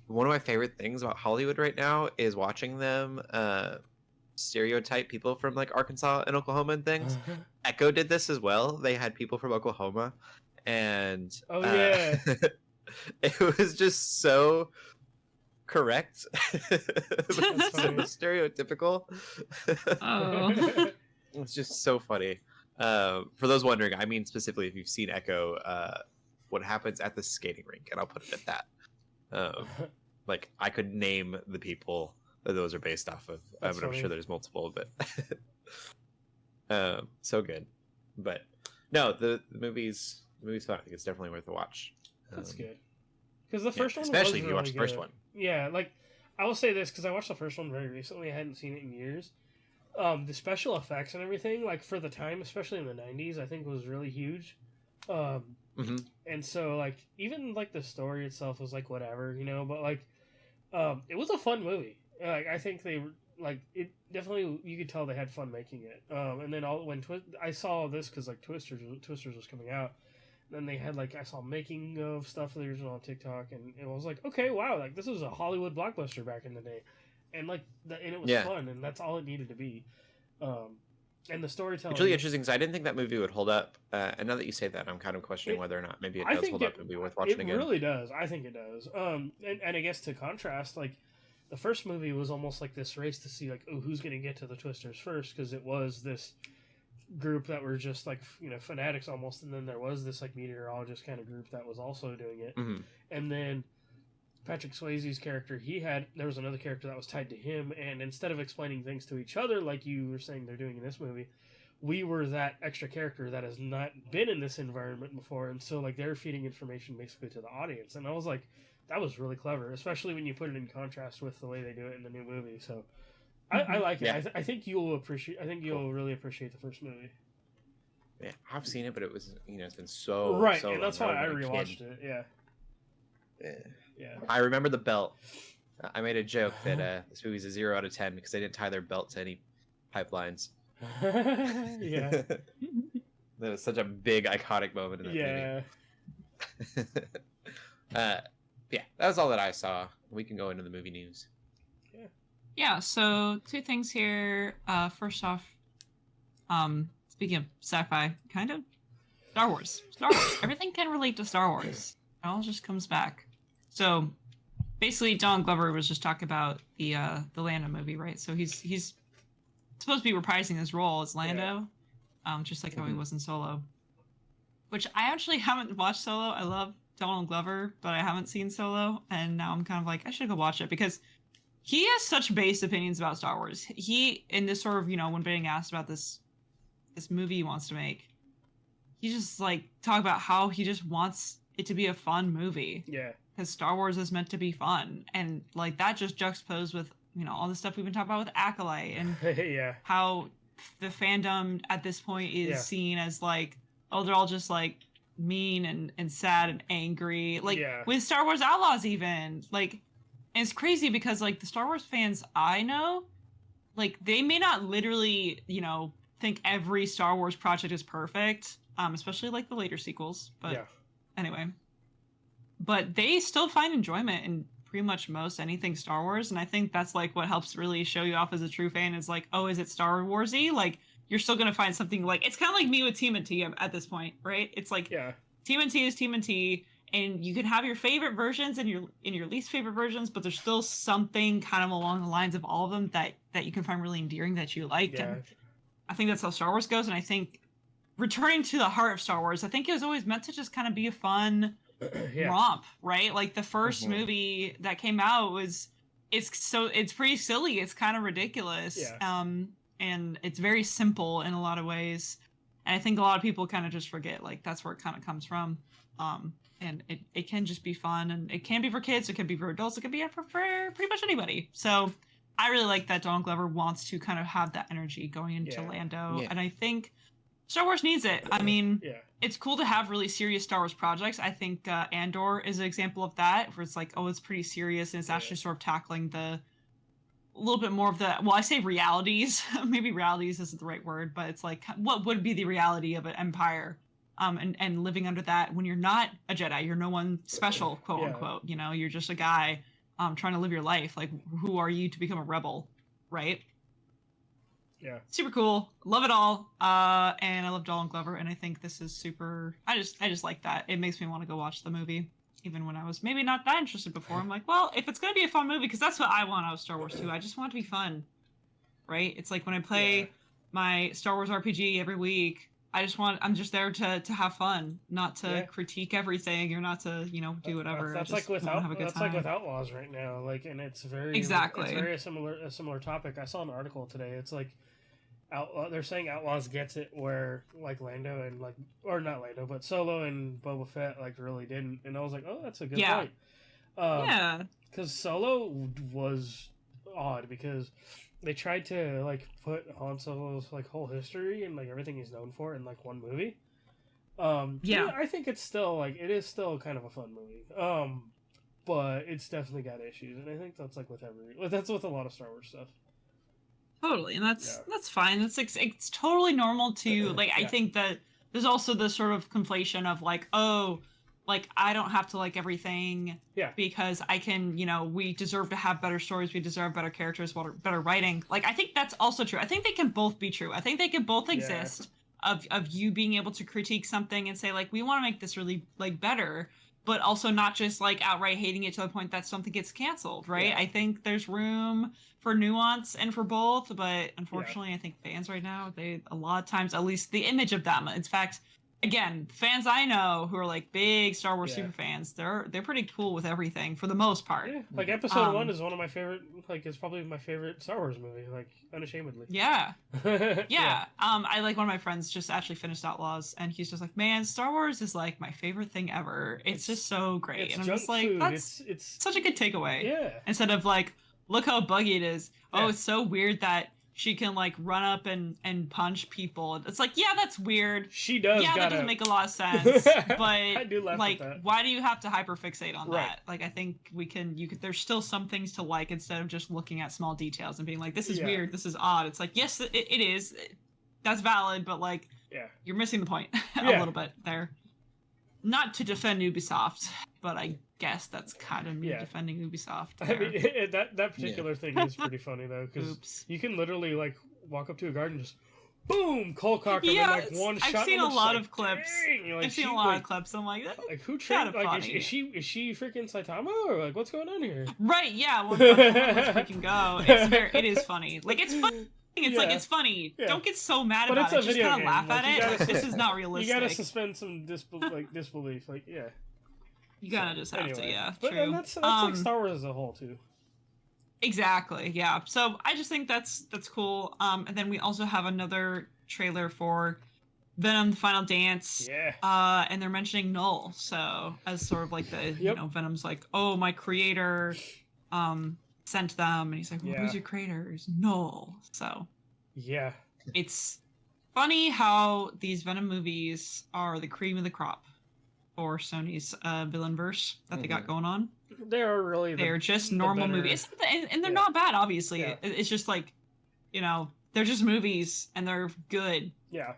Speaker 2: one of my favorite things about Hollywood right now is watching them stereotype people from like Arkansas and Oklahoma and things. Echo did this as well. They had people from Oklahoma, and it was just so correct. So stereotypical.
Speaker 3: Oh.
Speaker 2: It's just so funny. For those wondering, I mean specifically if you've seen Echo, what happens at the skating rink, and I'll put it at that. Like I could name the people that those are based off of.
Speaker 4: That's
Speaker 2: I'm
Speaker 4: funny.
Speaker 2: sure there's multiple, but so good. But no, the movie's fun. I think it's definitely worth a watch.
Speaker 4: That's good. Because the first one,
Speaker 2: especially
Speaker 4: was
Speaker 2: if you watch
Speaker 4: really
Speaker 2: the first
Speaker 4: good.
Speaker 2: one.
Speaker 4: Yeah, like I will say this because I watched the first one very recently. I hadn't seen it in years. The special effects and everything, like for the time, especially in the '90s, I think was really huge. And so, like, even like the story itself was like whatever, but like, it was a fun movie. Like, I think they like it. Definitely, you could tell they had fun making it. And then I saw this because like Twisters was coming out. Then they had like I saw making of stuff for the original on TikTok, and it was like, okay, wow, like this was a Hollywood blockbuster back in the day, and like and it was fun, and that's all it needed to be. And the storytelling.
Speaker 2: It's really interesting because I didn't think that movie would hold up, and now that you say that, I'm kind of questioning whether or not maybe it does hold up and be worth watching again.
Speaker 4: It really does. I think it does. And I guess to contrast, like the first movie was almost like this race to see like, oh, who's going to get to the Twisters first, because it was this group that were just like fanatics almost, and then there was this like meteorologist kind of group that was also doing it, and then Patrick Swayze's character, there was another character that was tied to him, and instead of explaining things to each other like you were saying they're doing in this movie, we were that extra character that has not been in this environment before, and so like they're feeding information basically to the audience. And I was like, that was really clever, especially when you put it in contrast with the way they do it in the new movie. So I like it.
Speaker 2: Yeah.
Speaker 4: I think you'll really appreciate the first movie.
Speaker 2: Yeah, I've seen it, but it was it's been so
Speaker 4: right,
Speaker 2: so
Speaker 4: and that's
Speaker 2: long.
Speaker 4: why I
Speaker 2: was a
Speaker 4: rewatched
Speaker 2: kid.
Speaker 4: it. Yeah.
Speaker 2: I remember the belt. I made a joke that this movie's a 0 out of 10 because they didn't tie their belt to any pipelines.
Speaker 4: Yeah.
Speaker 2: That was such a big iconic moment in that movie. Yeah, that was all that I saw. We can go into the movie news.
Speaker 3: Yeah, so 2 things here. First off, speaking of sci-fi, kind of, Star Wars. Star Wars. Everything can relate to Star Wars. It all just comes back. So, basically, Donald Glover was just talking about the Lando movie, right? So he's supposed to be reprising his role as Lando, just like how he was in Solo. Which I actually haven't watched Solo. I love Donald Glover, but I haven't seen Solo, and now I'm kind of like, I should go watch it because he has such based opinions about Star Wars. He, in this sort of, when being asked about this movie he wants to make, he just like talk about how he just wants it to be a fun movie.
Speaker 4: Yeah.
Speaker 3: Because Star Wars is meant to be fun, and like that just juxtaposed with all the stuff we've been talking about with Acolyte and
Speaker 4: Yeah.
Speaker 3: how the fandom at this point is seen as like, oh, they're all just like mean and sad and angry, like with Star Wars Outlaws even, like, and it's crazy because like the Star Wars fans I know, like they may not literally think every Star Wars project is perfect, especially like the later sequels, but anyway, but they still find enjoyment in pretty much most anything Star Wars, and I think that's like what helps really show you off as a true fan is like, oh, is it Star Warsy? Like you're still gonna find something like, it's kind of like me with TMNT at this point, right? It's like TMNT is TMNT, and you can have your favorite versions and your least favorite versions, but there's still something kind of along the lines of all of them that you can find really endearing that you liked. And I think that's how Star Wars goes, and I think returning to the heart of Star Wars, I think it was always meant to just kind of be a fun romp, right? Like the first movie that came out it's pretty silly, it's kind of ridiculous, and it's very simple in a lot of ways, and I think a lot of people kind of just forget like that's where it kind of comes from, and it can just be fun, and it can be for kids, it can be for adults, it can be for pretty much anybody. So I really like that Donald Glover wants to kind of have that energy going into Lando, and I think Star Wars needs it. I mean, it's cool to have really serious Star Wars projects. I think Andor is an example of that, where it's like, oh, it's pretty serious, and it's actually sort of tackling a little bit more of the, well, I say realities. Maybe realities isn't the right word, but it's like, what would be the reality of an empire? And living under that when you're not a Jedi, you're no one special, quote unquote. You're just a guy trying to live your life. Like, who are you to become a rebel, right?
Speaker 4: Yeah. Super
Speaker 3: cool. Love it all. And I love Donald Glover, and I think this is super. I just like that. It makes me want to go watch the movie, even when I was maybe not that interested before. I'm like, well, if it's gonna be a fun movie, because that's what I want out of Star Wars too. I just want it to be fun, right? It's like when I play my Star Wars RPG every week. I'm just there to have fun, not to critique everything or not to, do whatever.
Speaker 4: That's like with Outlaws right now. Like, and it's very it's very a similar topic. I saw an article today. It's like they're saying Outlaws gets it where like Lando and like, or not Lando, but Solo and Boba Fett like really didn't. And I was like, oh, that's a good point. Because Solo was odd because they tried to like put Han Solo's like whole history and like everything he's known for in like one movie. I think it is still kind of a fun movie. But it's definitely got issues, and I think that's like that's with a lot of Star Wars stuff.
Speaker 3: Totally, and that's fine. It's totally normal to like. I think that there's also this sort of conflation of like, oh, like I don't have to like everything because I can, we deserve to have better stories, we deserve better characters, better writing. Like I think that's also true. I think they can both be true. I think they can both exist of you being able to critique something and say like, we want to make this really like better, but also not just like outright hating it to the point that something gets canceled, right? I think there's room for nuance and for both, but unfortunately I think fans right now, a lot of times, at least the image of them, in fact, again, fans I know who are like big Star Wars
Speaker 4: Yeah.
Speaker 3: super fans, they're pretty cool with everything for the most part.
Speaker 4: Yeah, like episode 1 is one of my favorite. Like, it's probably my favorite Star Wars movie. Like, unashamedly.
Speaker 3: Yeah. Yeah. I like one of my friends just actually finished Outlaws, and he's just like, man, Star Wars is like my favorite thing ever. It's just so great.
Speaker 4: It's
Speaker 3: And I'm
Speaker 4: junk
Speaker 3: just like,
Speaker 4: food.
Speaker 3: that's
Speaker 4: It's
Speaker 3: such a good takeaway.
Speaker 4: yeah.
Speaker 3: Instead of like, look how buggy it is. Oh,
Speaker 4: Yeah.
Speaker 3: it's so weird that she can like run up and punch people. It's like, yeah, that's weird.
Speaker 4: She does.
Speaker 3: Yeah, that
Speaker 4: gotta...
Speaker 3: doesn't make a lot of sense. But
Speaker 4: I do laugh
Speaker 3: like,
Speaker 4: at that.
Speaker 3: why do you have to hyperfixate on
Speaker 4: Right.
Speaker 3: that? Like, I think you could. There's still some things to like instead of just looking at small details and being like, this is
Speaker 4: Yeah.
Speaker 3: weird, this is odd. It's like, yes, it is. That's valid, but like,
Speaker 4: Yeah.
Speaker 3: you're missing the point a
Speaker 4: Yeah.
Speaker 3: little bit there. Not to defend Ubisoft, but I guess that's kind of me
Speaker 4: Yeah.
Speaker 3: defending Ubisoft.
Speaker 4: I
Speaker 3: there.
Speaker 4: mean, that particular thing is pretty funny though, because
Speaker 3: Oops.
Speaker 4: you can literally like walk up to a guard and just boom, cold cock him in
Speaker 3: Yeah,
Speaker 4: like one shot.
Speaker 3: I've seen
Speaker 4: and
Speaker 3: a
Speaker 4: I'm just
Speaker 3: lot
Speaker 4: like,
Speaker 3: of clips.
Speaker 4: "Dang," you're like,
Speaker 3: I've seen
Speaker 4: she,
Speaker 3: a lot
Speaker 4: like,
Speaker 3: of clips. I'm like, that,
Speaker 4: like who trained?
Speaker 3: kinda
Speaker 4: Like,
Speaker 3: funny.
Speaker 4: is she freaking Saitama or like what's going on here?
Speaker 3: right? Yeah, well, let's freaking go. It is funny. Like it's funny. It's like
Speaker 4: Yeah.
Speaker 3: it's funny.
Speaker 4: Yeah.
Speaker 3: Don't get so mad
Speaker 4: But
Speaker 3: about
Speaker 4: it's
Speaker 3: it.
Speaker 4: a
Speaker 3: Just
Speaker 4: video
Speaker 3: kind of
Speaker 4: game.
Speaker 3: laugh
Speaker 4: Like,
Speaker 3: at
Speaker 4: you
Speaker 3: it.
Speaker 4: gotta-
Speaker 3: This is not
Speaker 4: You
Speaker 3: realistic.
Speaker 4: gotta suspend some disbelief. Like yeah.
Speaker 3: You gotta just have
Speaker 4: Anyway,
Speaker 3: to. Yeah,
Speaker 4: but
Speaker 3: true.
Speaker 4: and that's like Star Wars as a whole too.
Speaker 3: Exactly. Yeah. So I just think that's cool. And then we also have another trailer for Venom: The Final Dance.
Speaker 4: Yeah.
Speaker 3: And they're mentioning Knull, so as sort of like the
Speaker 4: Yep.
Speaker 3: Venom's like, oh, my creator sent them, and he's like, well,
Speaker 4: Yeah.
Speaker 3: who's your creator? It's Knull. So
Speaker 4: Yeah.
Speaker 3: it's funny how these Venom movies are the cream of the crop for Sony's villain verse that they got going on.
Speaker 4: They are really.
Speaker 3: They're just normal
Speaker 4: better-
Speaker 3: movies, and they're
Speaker 4: Yeah.
Speaker 3: not bad. Obviously,
Speaker 4: Yeah.
Speaker 3: it's just like, they're just movies, and they're good,
Speaker 4: Yeah.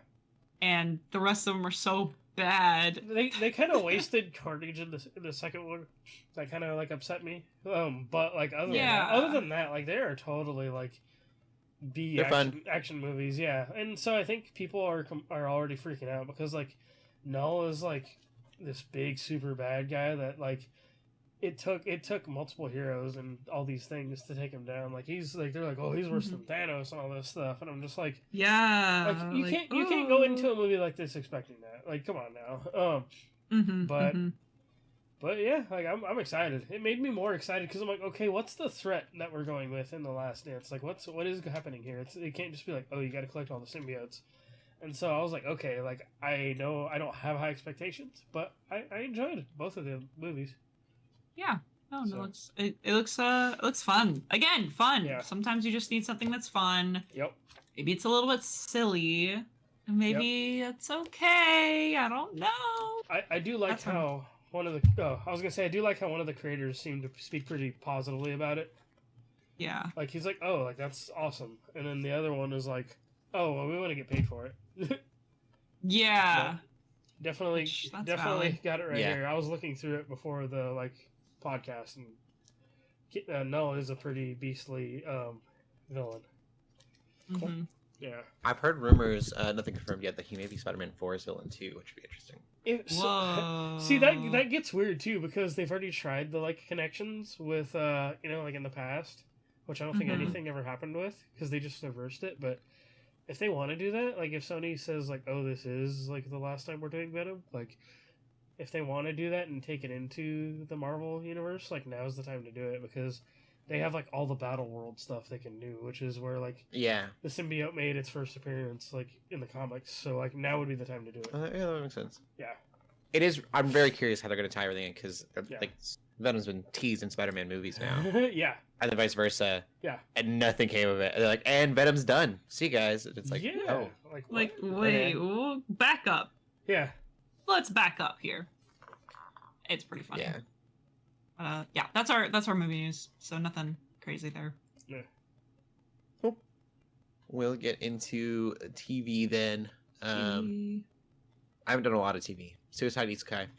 Speaker 3: and the rest of them are so bad.
Speaker 4: They kind of wasted Carnage in the second one. That kind of like upset me. But like other than that, like they are totally like B action movies. Yeah, and so I think people are already freaking out because like Knull is like this big super bad guy that like it took multiple heroes and all these things to take him down. Like he's like they're like, oh, he's worse than Thanos and all this stuff, and I'm just like,
Speaker 3: Yeah,
Speaker 4: like you can't go into a movie like this expecting that. Like come on now. But yeah, like I'm excited. It made me more excited because I'm like, okay, what's the threat that we're going with in the Last Dance? Like what is happening here? It can't just be like, oh, you got to collect all the symbiotes. And so I was like, okay, like I know I don't have high expectations, but I enjoyed both of the movies.
Speaker 3: Yeah. No,
Speaker 4: So-
Speaker 3: it looks fun. Again, fun.
Speaker 4: Yeah.
Speaker 3: Sometimes you just need something that's fun.
Speaker 4: Yep.
Speaker 3: Maybe it's a little bit silly. And maybe it's okay. I don't know.
Speaker 4: I do like
Speaker 3: That's fun.
Speaker 4: how I do like how one of the creators seemed to speak pretty positively about it.
Speaker 3: Yeah.
Speaker 4: Like he's like, oh, like that's awesome, and then the other one was like, oh, well, we want to get paid for it.
Speaker 3: Yeah.
Speaker 4: Definitely
Speaker 3: That's
Speaker 4: definitely
Speaker 3: valid.
Speaker 4: got it right
Speaker 2: Yeah.
Speaker 4: here. I was looking through it before the podcast, and Knull is a pretty beastly villain.
Speaker 3: Mhm.
Speaker 4: Yeah.
Speaker 2: I've heard rumors, nothing confirmed yet, that he may be Spider-Man 4's villain too, which would be interesting.
Speaker 3: Whoa.
Speaker 4: See that gets weird too because they've already tried the connections with like in the past, which I don't think
Speaker 3: Mhm.
Speaker 4: anything ever happened with because they just reversed it. But if they want to do that, like if Sony says like, oh, this is like the last time we're doing Venom, like if they want to do that and take it into the Marvel universe, like now's the time to do it because they have like all the Battle World stuff they can do, which is where like
Speaker 2: Yeah.
Speaker 4: the symbiote made its first appearance like in the comics. So like now would be the time to do it.
Speaker 2: Yeah, that makes sense.
Speaker 4: Yeah.
Speaker 2: It is. I'm very curious how they're going to tie everything in because
Speaker 4: Yeah.
Speaker 2: like Venom's been teased in Spider-Man movies now,
Speaker 4: Yeah.
Speaker 2: and then vice versa.
Speaker 4: Yeah.
Speaker 2: And nothing came of it. They're like, and Venom's done. See you guys. And it's like,
Speaker 4: yeah.
Speaker 2: oh,
Speaker 4: Like,
Speaker 3: Like,
Speaker 4: what?
Speaker 3: wait, we'll back up.
Speaker 4: Yeah.
Speaker 3: Let's back up here. It's pretty funny.
Speaker 2: yeah.
Speaker 3: Yeah, that's our movie news. So nothing crazy there.
Speaker 4: Yeah.
Speaker 2: We'll get into TV then. I haven't done a lot of TV. Suicide Squad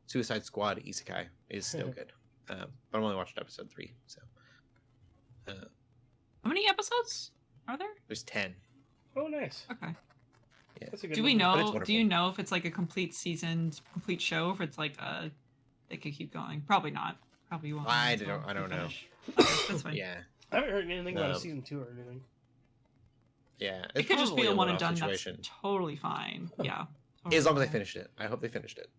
Speaker 2: Isekai is still good. But I've only watched episode 3, so.
Speaker 3: How many episodes are there?
Speaker 2: There's 10.
Speaker 4: Oh, nice.
Speaker 3: Okay.
Speaker 2: Yeah.
Speaker 4: That's a good
Speaker 3: Do we
Speaker 4: movie.
Speaker 2: But it's
Speaker 3: know?
Speaker 2: wonderful.
Speaker 3: Do you know if it's like a complete season, complete show, if it's like they could keep going? Probably not. Probably won't.
Speaker 2: I
Speaker 3: until
Speaker 2: don't
Speaker 3: we
Speaker 2: know.
Speaker 3: finish. Okay, that's fine.
Speaker 2: Yeah.
Speaker 4: I haven't heard anything about a
Speaker 2: Um,
Speaker 4: season 2 or anything.
Speaker 2: Yeah.
Speaker 3: It could just be
Speaker 2: probably
Speaker 3: a one and
Speaker 2: one-off
Speaker 3: done.
Speaker 2: situation.
Speaker 3: That's totally fine. Yeah,
Speaker 2: As long as they finished it. I hope they finished it.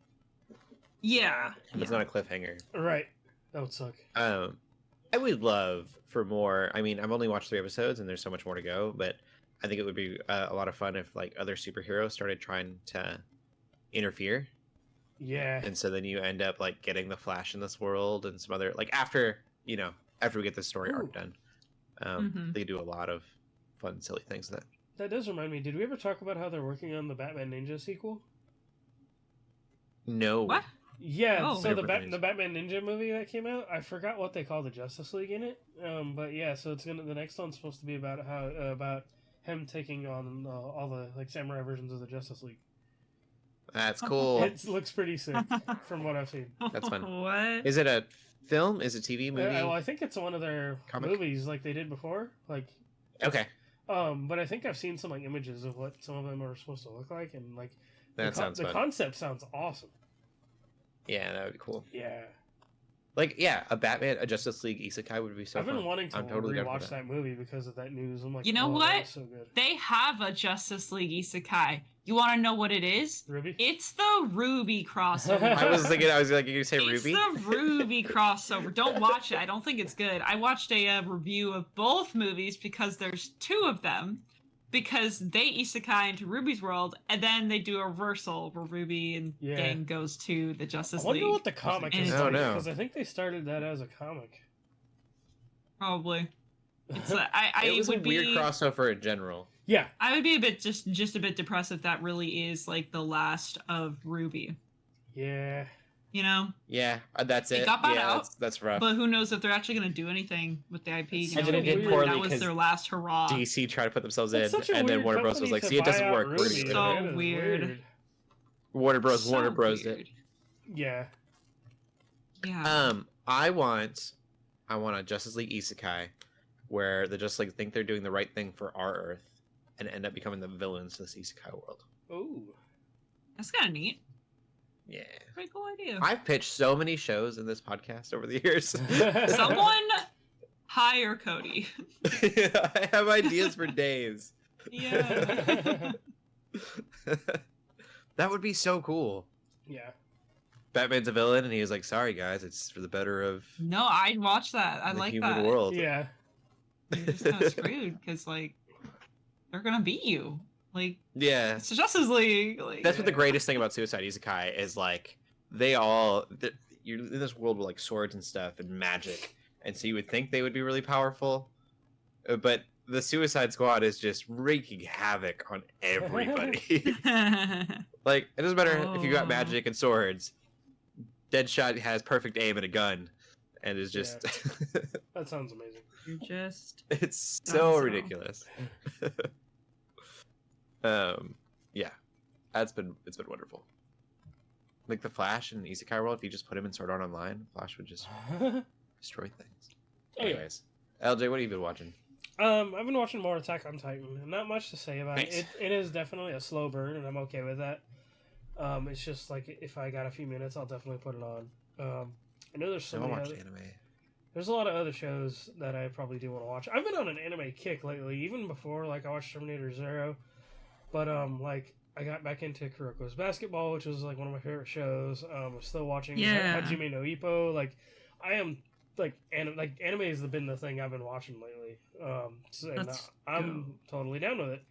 Speaker 3: Yeah.
Speaker 2: It's not a cliffhanger.
Speaker 4: Right. That would suck.
Speaker 2: I would love for more. I mean, I've only watched 3 episodes, and there's so much more to go. But I think it would be a lot of fun if like other superheroes started trying to interfere.
Speaker 4: Yeah.
Speaker 2: And so then you end up like getting the Flash in this world, and some other like after we get the story arc done. They do a lot of fun, silly things with that.
Speaker 4: That does remind me. Did we ever talk about how they're working on the Batman Ninja sequel?
Speaker 2: No.
Speaker 3: What?
Speaker 4: Yeah,
Speaker 3: Oh.
Speaker 4: so the Batman Ninja movie that came out, I forgot what they call the Justice League in it. But yeah, so it's the next one's supposed to be about how about him taking on all the like samurai versions of the Justice League.
Speaker 2: That's cool.
Speaker 4: It looks pretty sick from what I've seen.
Speaker 2: That's fun.
Speaker 3: What?
Speaker 2: Is it a film? Is it a TV movie?
Speaker 4: Well, I think it's one of their
Speaker 2: Comic?
Speaker 4: movies like they did before. Like,
Speaker 2: Okay.
Speaker 4: but I think I've seen some like images of what some of them are supposed to look like, and like
Speaker 2: Sounds
Speaker 4: the
Speaker 2: fun.
Speaker 4: concept sounds awesome.
Speaker 2: Yeah, that would be cool.
Speaker 4: Yeah.
Speaker 2: Like, yeah, a Justice League isekai would be so
Speaker 4: I've
Speaker 2: fun.
Speaker 4: been wanting to
Speaker 2: I'm totally down for
Speaker 4: rewatch that movie because of that news. I'm like,
Speaker 3: You know
Speaker 4: oh,
Speaker 3: what?
Speaker 4: that was so good.
Speaker 3: They have a Justice League isekai. You want to know what it is?
Speaker 4: Ruby?
Speaker 3: It's the Ruby crossover.
Speaker 2: I was like, you say Ruby?
Speaker 3: It's the Ruby crossover. Don't watch it. I don't think it's good. I watched a review of both movies because there's 2 of them. Because they isekai into Ruby's world, and then they do a reversal where Ruby and gang goes to the Justice
Speaker 4: I
Speaker 3: League.
Speaker 4: wonder what the comic is
Speaker 3: Oh,
Speaker 4: like,
Speaker 2: no.
Speaker 4: because I think they started that as a comic.
Speaker 3: Probably. It's
Speaker 2: It was
Speaker 3: would
Speaker 2: a weird
Speaker 3: be,
Speaker 2: crossover in general.
Speaker 4: Yeah.
Speaker 3: I would be a bit just a bit depressed if that really is like the last of Ruby.
Speaker 4: Yeah.
Speaker 3: You know?
Speaker 2: Yeah, that's it.
Speaker 3: It got bought
Speaker 2: yeah,
Speaker 3: out,
Speaker 2: that's rough.
Speaker 3: But who knows if they're actually going to do anything with the IP? You
Speaker 4: And
Speaker 3: know?
Speaker 4: then it did
Speaker 3: Maybe
Speaker 2: poorly
Speaker 3: that was
Speaker 2: 'cause
Speaker 3: their last hurrah.
Speaker 2: DC tried to put themselves
Speaker 4: That's
Speaker 2: in,
Speaker 4: such a
Speaker 2: and then
Speaker 4: weird
Speaker 2: Warner Bros was
Speaker 4: company
Speaker 2: like,
Speaker 4: to
Speaker 2: "See, it doesn't
Speaker 4: buy out
Speaker 2: work."
Speaker 4: Ruby.
Speaker 3: So
Speaker 4: That is
Speaker 3: weird.
Speaker 2: Warner Bros.
Speaker 3: So
Speaker 2: Warner Bros.
Speaker 3: weird.
Speaker 2: Did.
Speaker 4: Yeah.
Speaker 3: Yeah.
Speaker 2: I want a Justice League isekai where the Justice League think they're doing the right thing for our Earth, and end up becoming the villains to this isekai world.
Speaker 4: Ooh.
Speaker 3: That's kind of neat.
Speaker 2: Yeah.
Speaker 3: Pretty cool idea.
Speaker 2: I've pitched so many shows in this podcast over the years.
Speaker 3: Someone hire Cody.
Speaker 2: I have ideas for days.
Speaker 3: Yeah.
Speaker 2: That would be so cool.
Speaker 4: Yeah.
Speaker 2: Batman's a villain, and he's like, "Sorry guys, it's for the better of
Speaker 3: No, I'd watch that. I
Speaker 2: the
Speaker 3: like
Speaker 2: human
Speaker 3: that.
Speaker 2: world."
Speaker 4: Yeah.
Speaker 3: You're just kind of screwed because like they're gonna beat you. Like
Speaker 2: Yeah.
Speaker 3: it's the Justice League. Like,
Speaker 2: That's what the greatest thing about Suicide Isekai is, like, you're in this world with like swords and stuff and magic, and so you would think they would be really powerful, but the Suicide Squad is just wreaking havoc on everybody. Like, it doesn't matter if you got magic and swords. Deadshot has perfect aim and a gun, and is just
Speaker 4: That sounds amazing.
Speaker 3: You're just
Speaker 2: it's
Speaker 3: Done
Speaker 2: so
Speaker 3: so.
Speaker 2: ridiculous. Yeah, it's been wonderful. Like the Flash in Isekai world, if you just put him in Sword Art Online, Flash would just destroy things.
Speaker 4: Oh, yeah.
Speaker 2: Anyways, LJ, what have you been watching?
Speaker 4: I've been watching more Attack on Titan. Not much to say about
Speaker 2: Nice.
Speaker 4: it. It is definitely a slow burn, and I'm okay with that. It's just like if I got a few minutes, I'll definitely put it on. I know there's so
Speaker 2: I
Speaker 4: many
Speaker 2: watched
Speaker 4: other,
Speaker 2: anime.
Speaker 4: there's a lot of other shows that I probably do want to watch. I've been on an anime kick lately, even before like I watched Terminator Zero. But like I got back into Kuroko's Basketball, which was like one of my favorite shows. I'm still watching Hajime no Ippo. Like I am anime has been the thing I've been watching lately. I'm totally down with it.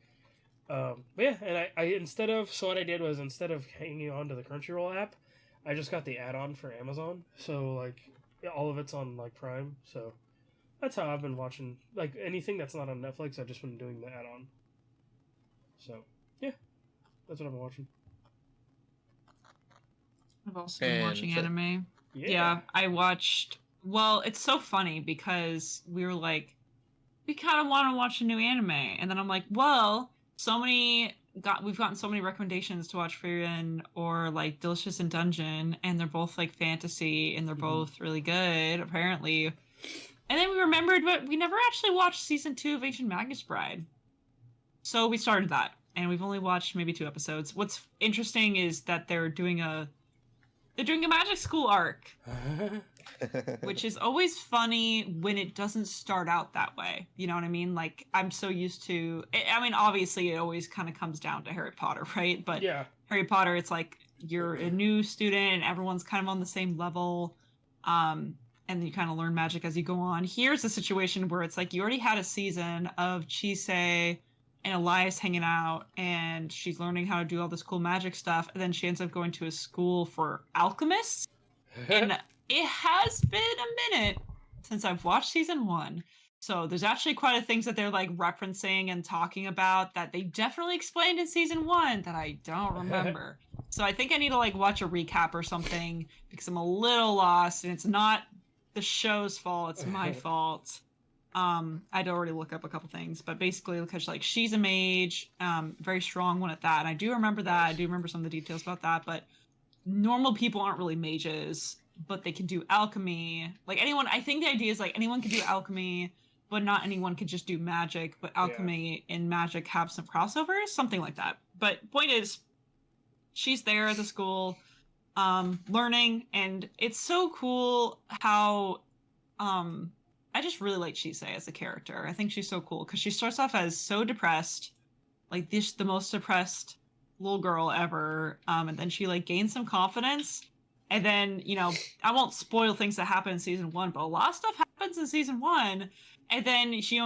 Speaker 4: But yeah, and I instead of hanging on to the Crunchyroll app, I just got the add-on for Amazon. So like all of it's on like Prime. So that's how I've been watching. Like anything that's not on Netflix, I've just been doing the add-on. So yeah, that's what I've been watching.
Speaker 3: I've also been
Speaker 2: And
Speaker 3: watching
Speaker 2: so-
Speaker 3: anime. Yeah, I watched. Well, it's so funny because we were like, we kind of want to watch a new anime, and then I'm like, well, we've gotten so many recommendations to watch Frieren or like Delicious in Dungeon, and they're both like fantasy, and they're both really good apparently. And then we remembered, but we never actually watched season 2 of Ancient Magus Bride, so we started that, and we've only watched maybe 2 episodes. What's interesting is that they're doing a magic school arc, which is always funny when it doesn't start out that way. You know what I mean? Like, I'm so used to... I mean, obviously, it always kind of comes down to Harry Potter, right? But
Speaker 4: Yeah.
Speaker 3: Harry Potter, it's like you're a new student and everyone's kind of on the same level. And you kind of learn magic as you go on. Here's a situation where it's like you already had a season of Chise and Elias hanging out, and she's learning how to do all this cool magic stuff, and then she ends up going to a school for alchemists. And it has been a minute since I've watched season 1. So there's actually quite a things that they're like referencing and talking about that they definitely explained in season 1 that I don't remember. So I think I need to like watch a recap or something because I'm a little lost, and it's not the show's fault, it's my fault. I'd already look up a couple things, but basically because like she's a mage, very strong one at that, and I do remember that. I do remember some of the details about that, but normal people aren't really mages, but they can do alchemy. Like anyone, I think the idea is like anyone can do alchemy, but not anyone can just do magic, but alchemy and magic have some crossovers, something like that. But point is, she's there at the school, learning, and it's so cool how I just really like Chise as a character. I think she's so cool because she starts off as so depressed, like this the most depressed little girl ever, and then she like gains some confidence, and then I won't spoil things that happen in season 1, but a lot of stuff happens in season 1, and then she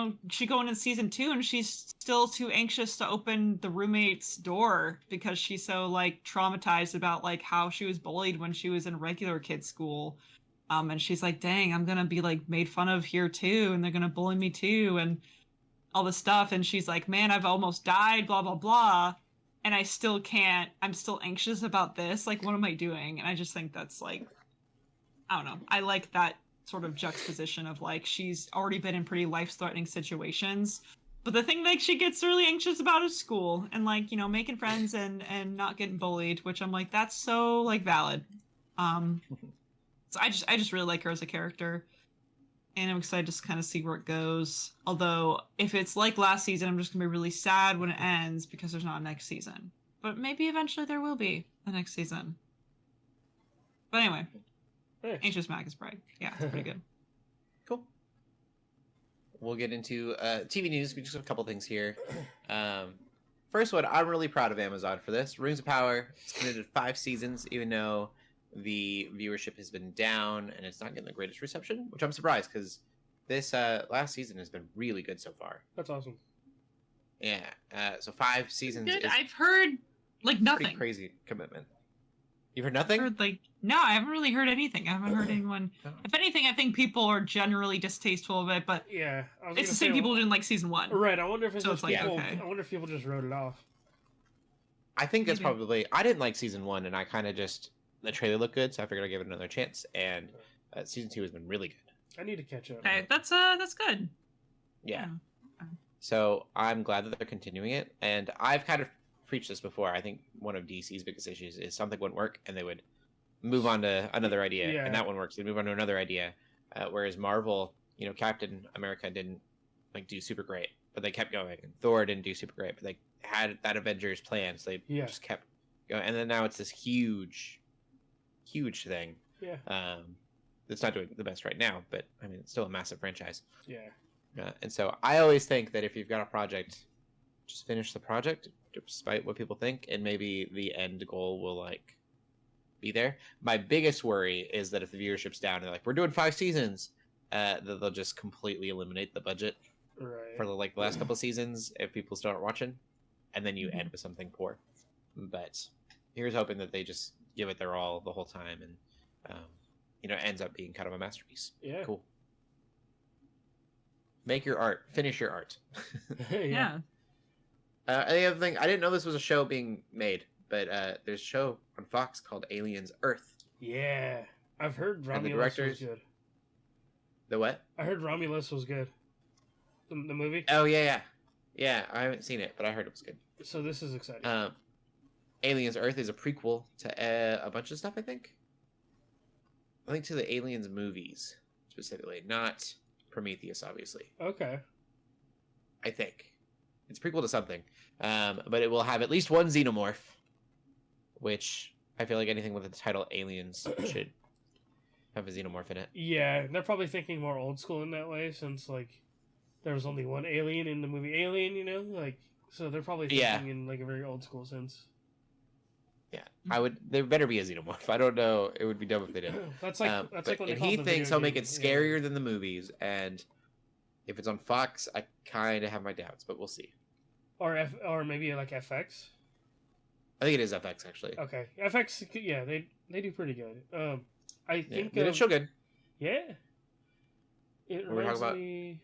Speaker 3: go into season 2 and she's still too anxious to open the roommate's door because she's so like traumatized about like how she was bullied when she was in regular kid school. And she's like, dang, I'm gonna be like made fun of here too, and they're gonna bully me too, and all this stuff. And she's like, man, I've almost died, blah blah blah, and I still can't. I'm still anxious about this. Like, what am I doing? And I just think that's like, I don't know. I like that sort of juxtaposition of like she's already been in pretty life-threatening situations, but the thing like she gets really anxious about is school and like making friends and not getting bullied, which I'm like that's so like valid. So I just really like her as a character, and I'm excited to kind of see where it goes. Although if it's like last season, I'm just gonna be really sad when it ends because there's not a next season. But maybe eventually there will be a next season. But anyway, Anxious Magus Bride. Yeah, it's pretty good.
Speaker 2: Cool. We'll get into TV news. We just have a couple things here. First one, I'm really proud of Amazon for this. Rings of Power. It's committed 5 seasons, even though the viewership has been down and it's not getting the greatest reception, which I'm surprised because this last season has been really good so far.
Speaker 4: That's awesome.
Speaker 2: Yeah. So 5 seasons.
Speaker 3: Good. I've heard like nothing.
Speaker 2: Pretty crazy commitment. You've heard nothing?
Speaker 3: No, I haven't really heard anything. I haven't heard anyone. If anything, I think people are generally distasteful of it, but
Speaker 4: yeah,
Speaker 3: it's the same people who didn't like season 1.
Speaker 4: Right. I wonder if it's just
Speaker 3: like,
Speaker 4: people.
Speaker 3: okay.
Speaker 4: I wonder if people just wrote it off.
Speaker 2: I think that's probably. I didn't like season 1, and I kind of just the trailer looked good, so I figured I'd give it another chance. And season 2 has been really good.
Speaker 4: I need to catch up.
Speaker 3: Okay, that's good.
Speaker 2: Yeah. So I'm glad that they're continuing it, and I've kind of preached this before. I think one of DC's biggest issues is something wouldn't work, and they would move on to another idea, and that one works. They move on to another idea. Whereas Marvel, Captain America didn't like do super great, but they kept going. And Thor didn't do super great, but they had that Avengers plan, so they just kept going. And then now it's this huge thing. Yeah. It's not doing the best right now, but I mean it's still a massive franchise. Yeah. And so I always think that if you've got a project, just finish the project, despite what people think, and maybe the end goal will like be there. My biggest worry is that if the viewership's down, they're like, we're doing 5 seasons, that they'll just completely eliminate the budget for the last couple of seasons if people start watching, and then you end with something poor. But here's hoping that they just give it their all the whole time, and it ends up being kind of a masterpiece. Yeah, cool. Make your art, finish your art.
Speaker 3: Yeah.
Speaker 2: The other thing, I didn't know this was a show being made, but there's a show on Fox called Aliens Earth.
Speaker 4: Yeah, I've heard Romulus was good.
Speaker 2: The what?
Speaker 4: I heard Romulus was good. The movie?
Speaker 2: Oh, yeah. Yeah, I haven't seen it, but I heard it was good.
Speaker 4: So this is exciting.
Speaker 2: Aliens Earth is a prequel to a bunch of stuff, I think. I think to the Aliens movies, specifically. Not Prometheus, obviously.
Speaker 4: Okay.
Speaker 2: I think. It's a prequel to something. But it will have at least one Xenomorph, which I feel like anything with the title Aliens should have a Xenomorph in it.
Speaker 4: Yeah, they're probably thinking more old school in that way, since, there was only one alien in the movie Alien, so they're probably thinking in, a very old school sense.
Speaker 2: Yeah, I would. There better be a Xenomorph. I don't know. It would be dumb if they didn't.
Speaker 4: That's like when they
Speaker 2: and
Speaker 4: call
Speaker 2: he
Speaker 4: the
Speaker 2: thinks
Speaker 4: video
Speaker 2: he'll make
Speaker 4: game.
Speaker 2: it scarier than the movies, and if it's on Fox, I kind of have my doubts, but we'll see.
Speaker 4: Or maybe like FX.
Speaker 2: I think it is FX actually.
Speaker 4: Okay, FX. Yeah, they do pretty good. I think
Speaker 2: it's still good.
Speaker 4: Yeah. It
Speaker 2: We're
Speaker 4: reminds
Speaker 2: talking
Speaker 4: me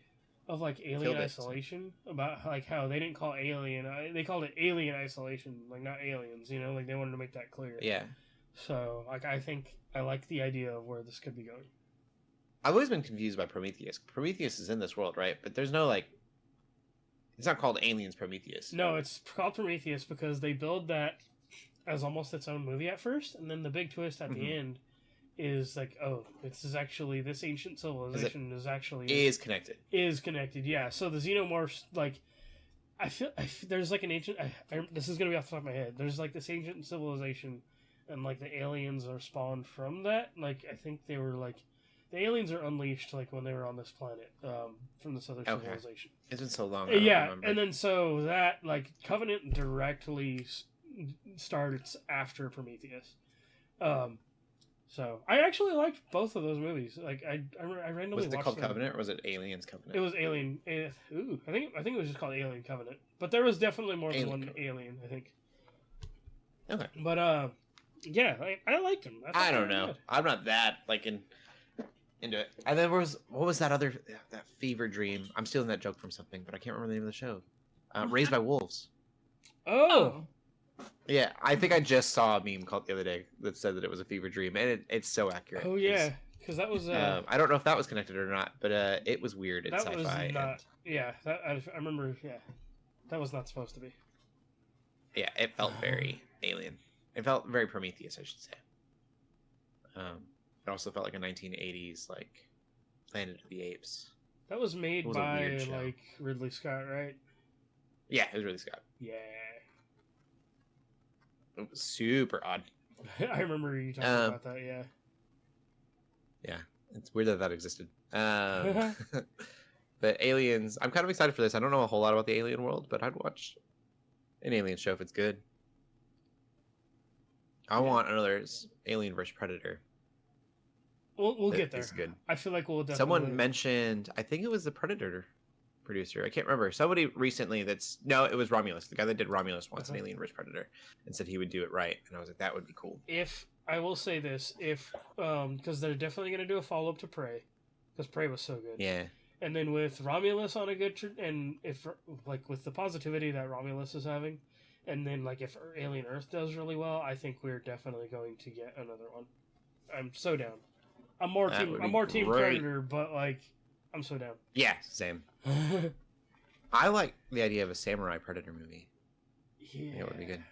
Speaker 4: of like Alien
Speaker 2: Killed It.
Speaker 4: Isolation, about like how they didn't call Alien, they called it Alien Isolation, like not aliens, you know, like they wanted to make that clear.
Speaker 2: Yeah.
Speaker 4: So like I think I like the idea of where this could be going.
Speaker 2: I've always been confused by Prometheus. Prometheus is in this world, right? But there's no like. It's not called Aliens Prometheus.
Speaker 4: No, it's called Prometheus because they build that as almost its own movie at first, and then the big twist at the end is like, oh, this ancient civilization is connected. Yeah. So the Xenomorphs, like, I feel there's like an ancient. This is gonna be off the top of my head. There's like this ancient civilization, and like the aliens are spawned from that. Like I think they were like, the aliens are unleashed like when they were on this planet, from this other civilization.
Speaker 2: It's been so long.
Speaker 4: Yeah, and then so that like Covenant directly starts after Prometheus. So I actually liked both of those movies. Like I randomly
Speaker 2: was it
Speaker 4: watched
Speaker 2: called
Speaker 4: them.
Speaker 2: Covenant or was it Aliens Covenant?
Speaker 4: It was Alien. I think it was just called Alien Covenant. But there was definitely more than one Alien. I think.
Speaker 2: Okay.
Speaker 4: But yeah, I liked them.
Speaker 2: I don't know. I'm not that like into it. And then what was that other that fever dream? I'm stealing that joke from something, but I can't remember the name of the show. Raised by Wolves.
Speaker 4: Oh.
Speaker 2: Yeah, I think I just saw a meme called the other day that said that it was a fever dream, and it's so accurate.
Speaker 4: Oh yeah, because that was.
Speaker 2: I don't know if that was connected or not, but it was weird. It's
Speaker 4: that
Speaker 2: sci-fi.
Speaker 4: Was not. Yeah, that I remember. Yeah, that was not supposed to be.
Speaker 2: Yeah, it felt very alien. It felt very Prometheus, I should say. It also felt like a 1980s like Planet of the Apes.
Speaker 4: That was made
Speaker 2: was a
Speaker 4: by
Speaker 2: weird show.
Speaker 4: like Ridley Scott, right?
Speaker 2: Yeah, it was Ridley Scott.
Speaker 4: Yeah.
Speaker 2: It was super odd.
Speaker 4: I remember you talking about that. Yeah.
Speaker 2: Yeah, it's weird that existed. But Aliens, I'm kind of excited for this. I don't know a whole lot about the alien world, but I'd watch an alien show if it's good. I want another Alien vs Predator.
Speaker 4: We'll get there.
Speaker 2: It's good.
Speaker 4: I feel like we'll definitely.
Speaker 2: Someone mentioned, I think it was the Predator producer. I can't remember. Somebody recently it was Romulus. The guy that did Romulus wants an Alien vs Predator and said he would do it right. And I was like, that would be cool.
Speaker 4: If I will say this, because they're definitely going to do a follow up to Prey, because Prey was so good.
Speaker 2: Yeah.
Speaker 4: And then with Romulus on a good, and if like with the positivity that Romulus is having, and then like if Alien Earth does really well, I think we're definitely going to get another one. I'm so down. I'm more team Predator, but like I'm so down.
Speaker 2: Yeah, same. I like the idea of a samurai Predator movie.
Speaker 4: Yeah,
Speaker 2: it would be good.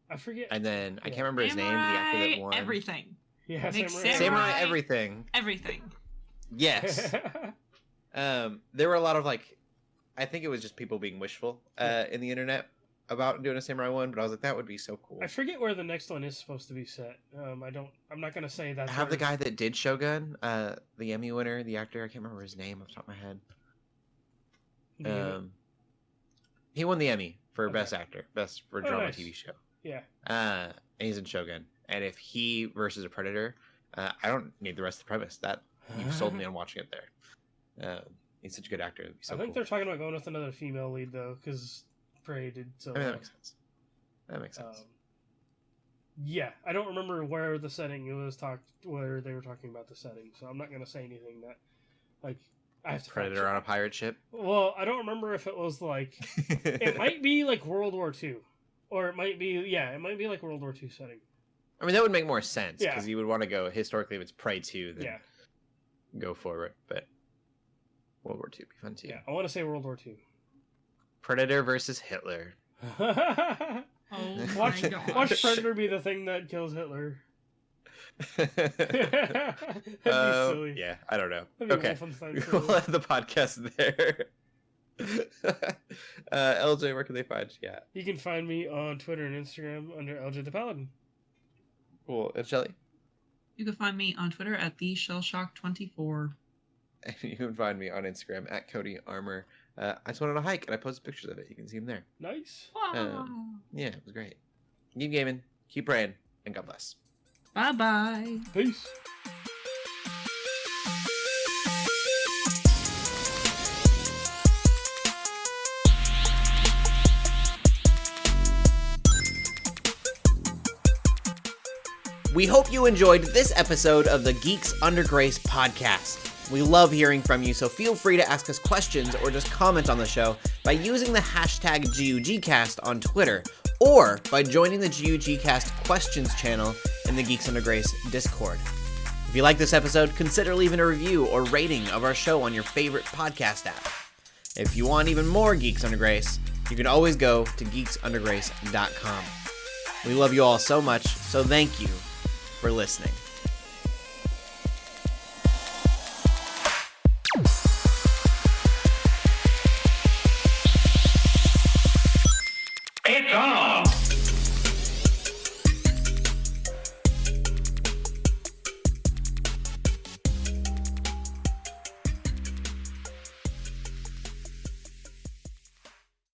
Speaker 4: I forget.
Speaker 2: And then I can't remember his name. The actor that won
Speaker 3: everything.
Speaker 4: Yeah,
Speaker 2: Samurai everything.
Speaker 3: Everything.
Speaker 2: Yes. There were a lot of like, I think it was just people being wishful in the internet about doing a samurai one, but I was like, that would be so cool.
Speaker 4: I forget where the next one is supposed to be set. I'm not gonna say that.
Speaker 2: I have the guy that did Shogun, the Emmy winner, the actor. I can't remember his name off the top of my head. He won the Emmy for Best Actor, Best for Drama TV Show.
Speaker 4: Yeah.
Speaker 2: And he's in Shogun. And if he versus a Predator, I don't need the rest of the premise. That you've sold me on watching it there. He's such a good actor. It'd be so
Speaker 4: I think
Speaker 2: cool.
Speaker 4: they're talking about going with another female lead though, because Prey did so.
Speaker 2: I mean, that makes sense. That makes sense.
Speaker 4: Yeah, I don't remember where the setting where they were talking about the setting, so I'm not gonna say anything that like I have to.
Speaker 2: Predator on a pirate ship.
Speaker 4: Well, I don't remember if it was like it might be like World War II, or it might be like World War II setting.
Speaker 2: I mean, that would make more sense
Speaker 4: Yeah.
Speaker 2: because you would want to go historically if it's Prey 2, then
Speaker 4: Yeah.
Speaker 2: go forward. But World War II would be fun too.
Speaker 4: Yeah, I want to say World War II.
Speaker 2: Predator versus Hitler.
Speaker 3: Oh
Speaker 4: watch,
Speaker 3: my gosh.
Speaker 4: watch Predator be the thing that kills Hitler. That'd be silly.
Speaker 2: Yeah, I don't know.
Speaker 4: That'd be
Speaker 2: Okay,
Speaker 4: Wolfenstein
Speaker 2: we'll
Speaker 4: silly.
Speaker 2: end the podcast there. LJ, where can they find you at?
Speaker 4: You can find me on Twitter and Instagram under LJ the Paladin.
Speaker 2: Cool. And Shelley?
Speaker 3: You can find me on Twitter at TheShellshock24.
Speaker 2: And you can find me on Instagram at Cody Armour. I just went on a hike and I posted pictures of it. You can see them there.
Speaker 4: Nice.
Speaker 3: Wow.
Speaker 2: Yeah, it was great. Keep gaming, keep praying, and God bless.
Speaker 3: Bye-bye.
Speaker 4: Peace.
Speaker 2: We hope you enjoyed this episode of the Geeks Under Grace podcast. We love hearing from you, so feel free to ask us questions or just comment on the show by using the hashtag GUGcast on Twitter, or by joining the GUGcast questions channel in the Geeks Under Grace Discord. If you like this episode, consider leaving a review or rating of our show on your favorite podcast app. If you want even more Geeks Under Grace, you can always go to geeksundergrace.com. We love you all so much, so thank you for listening.
Speaker 5: It's on!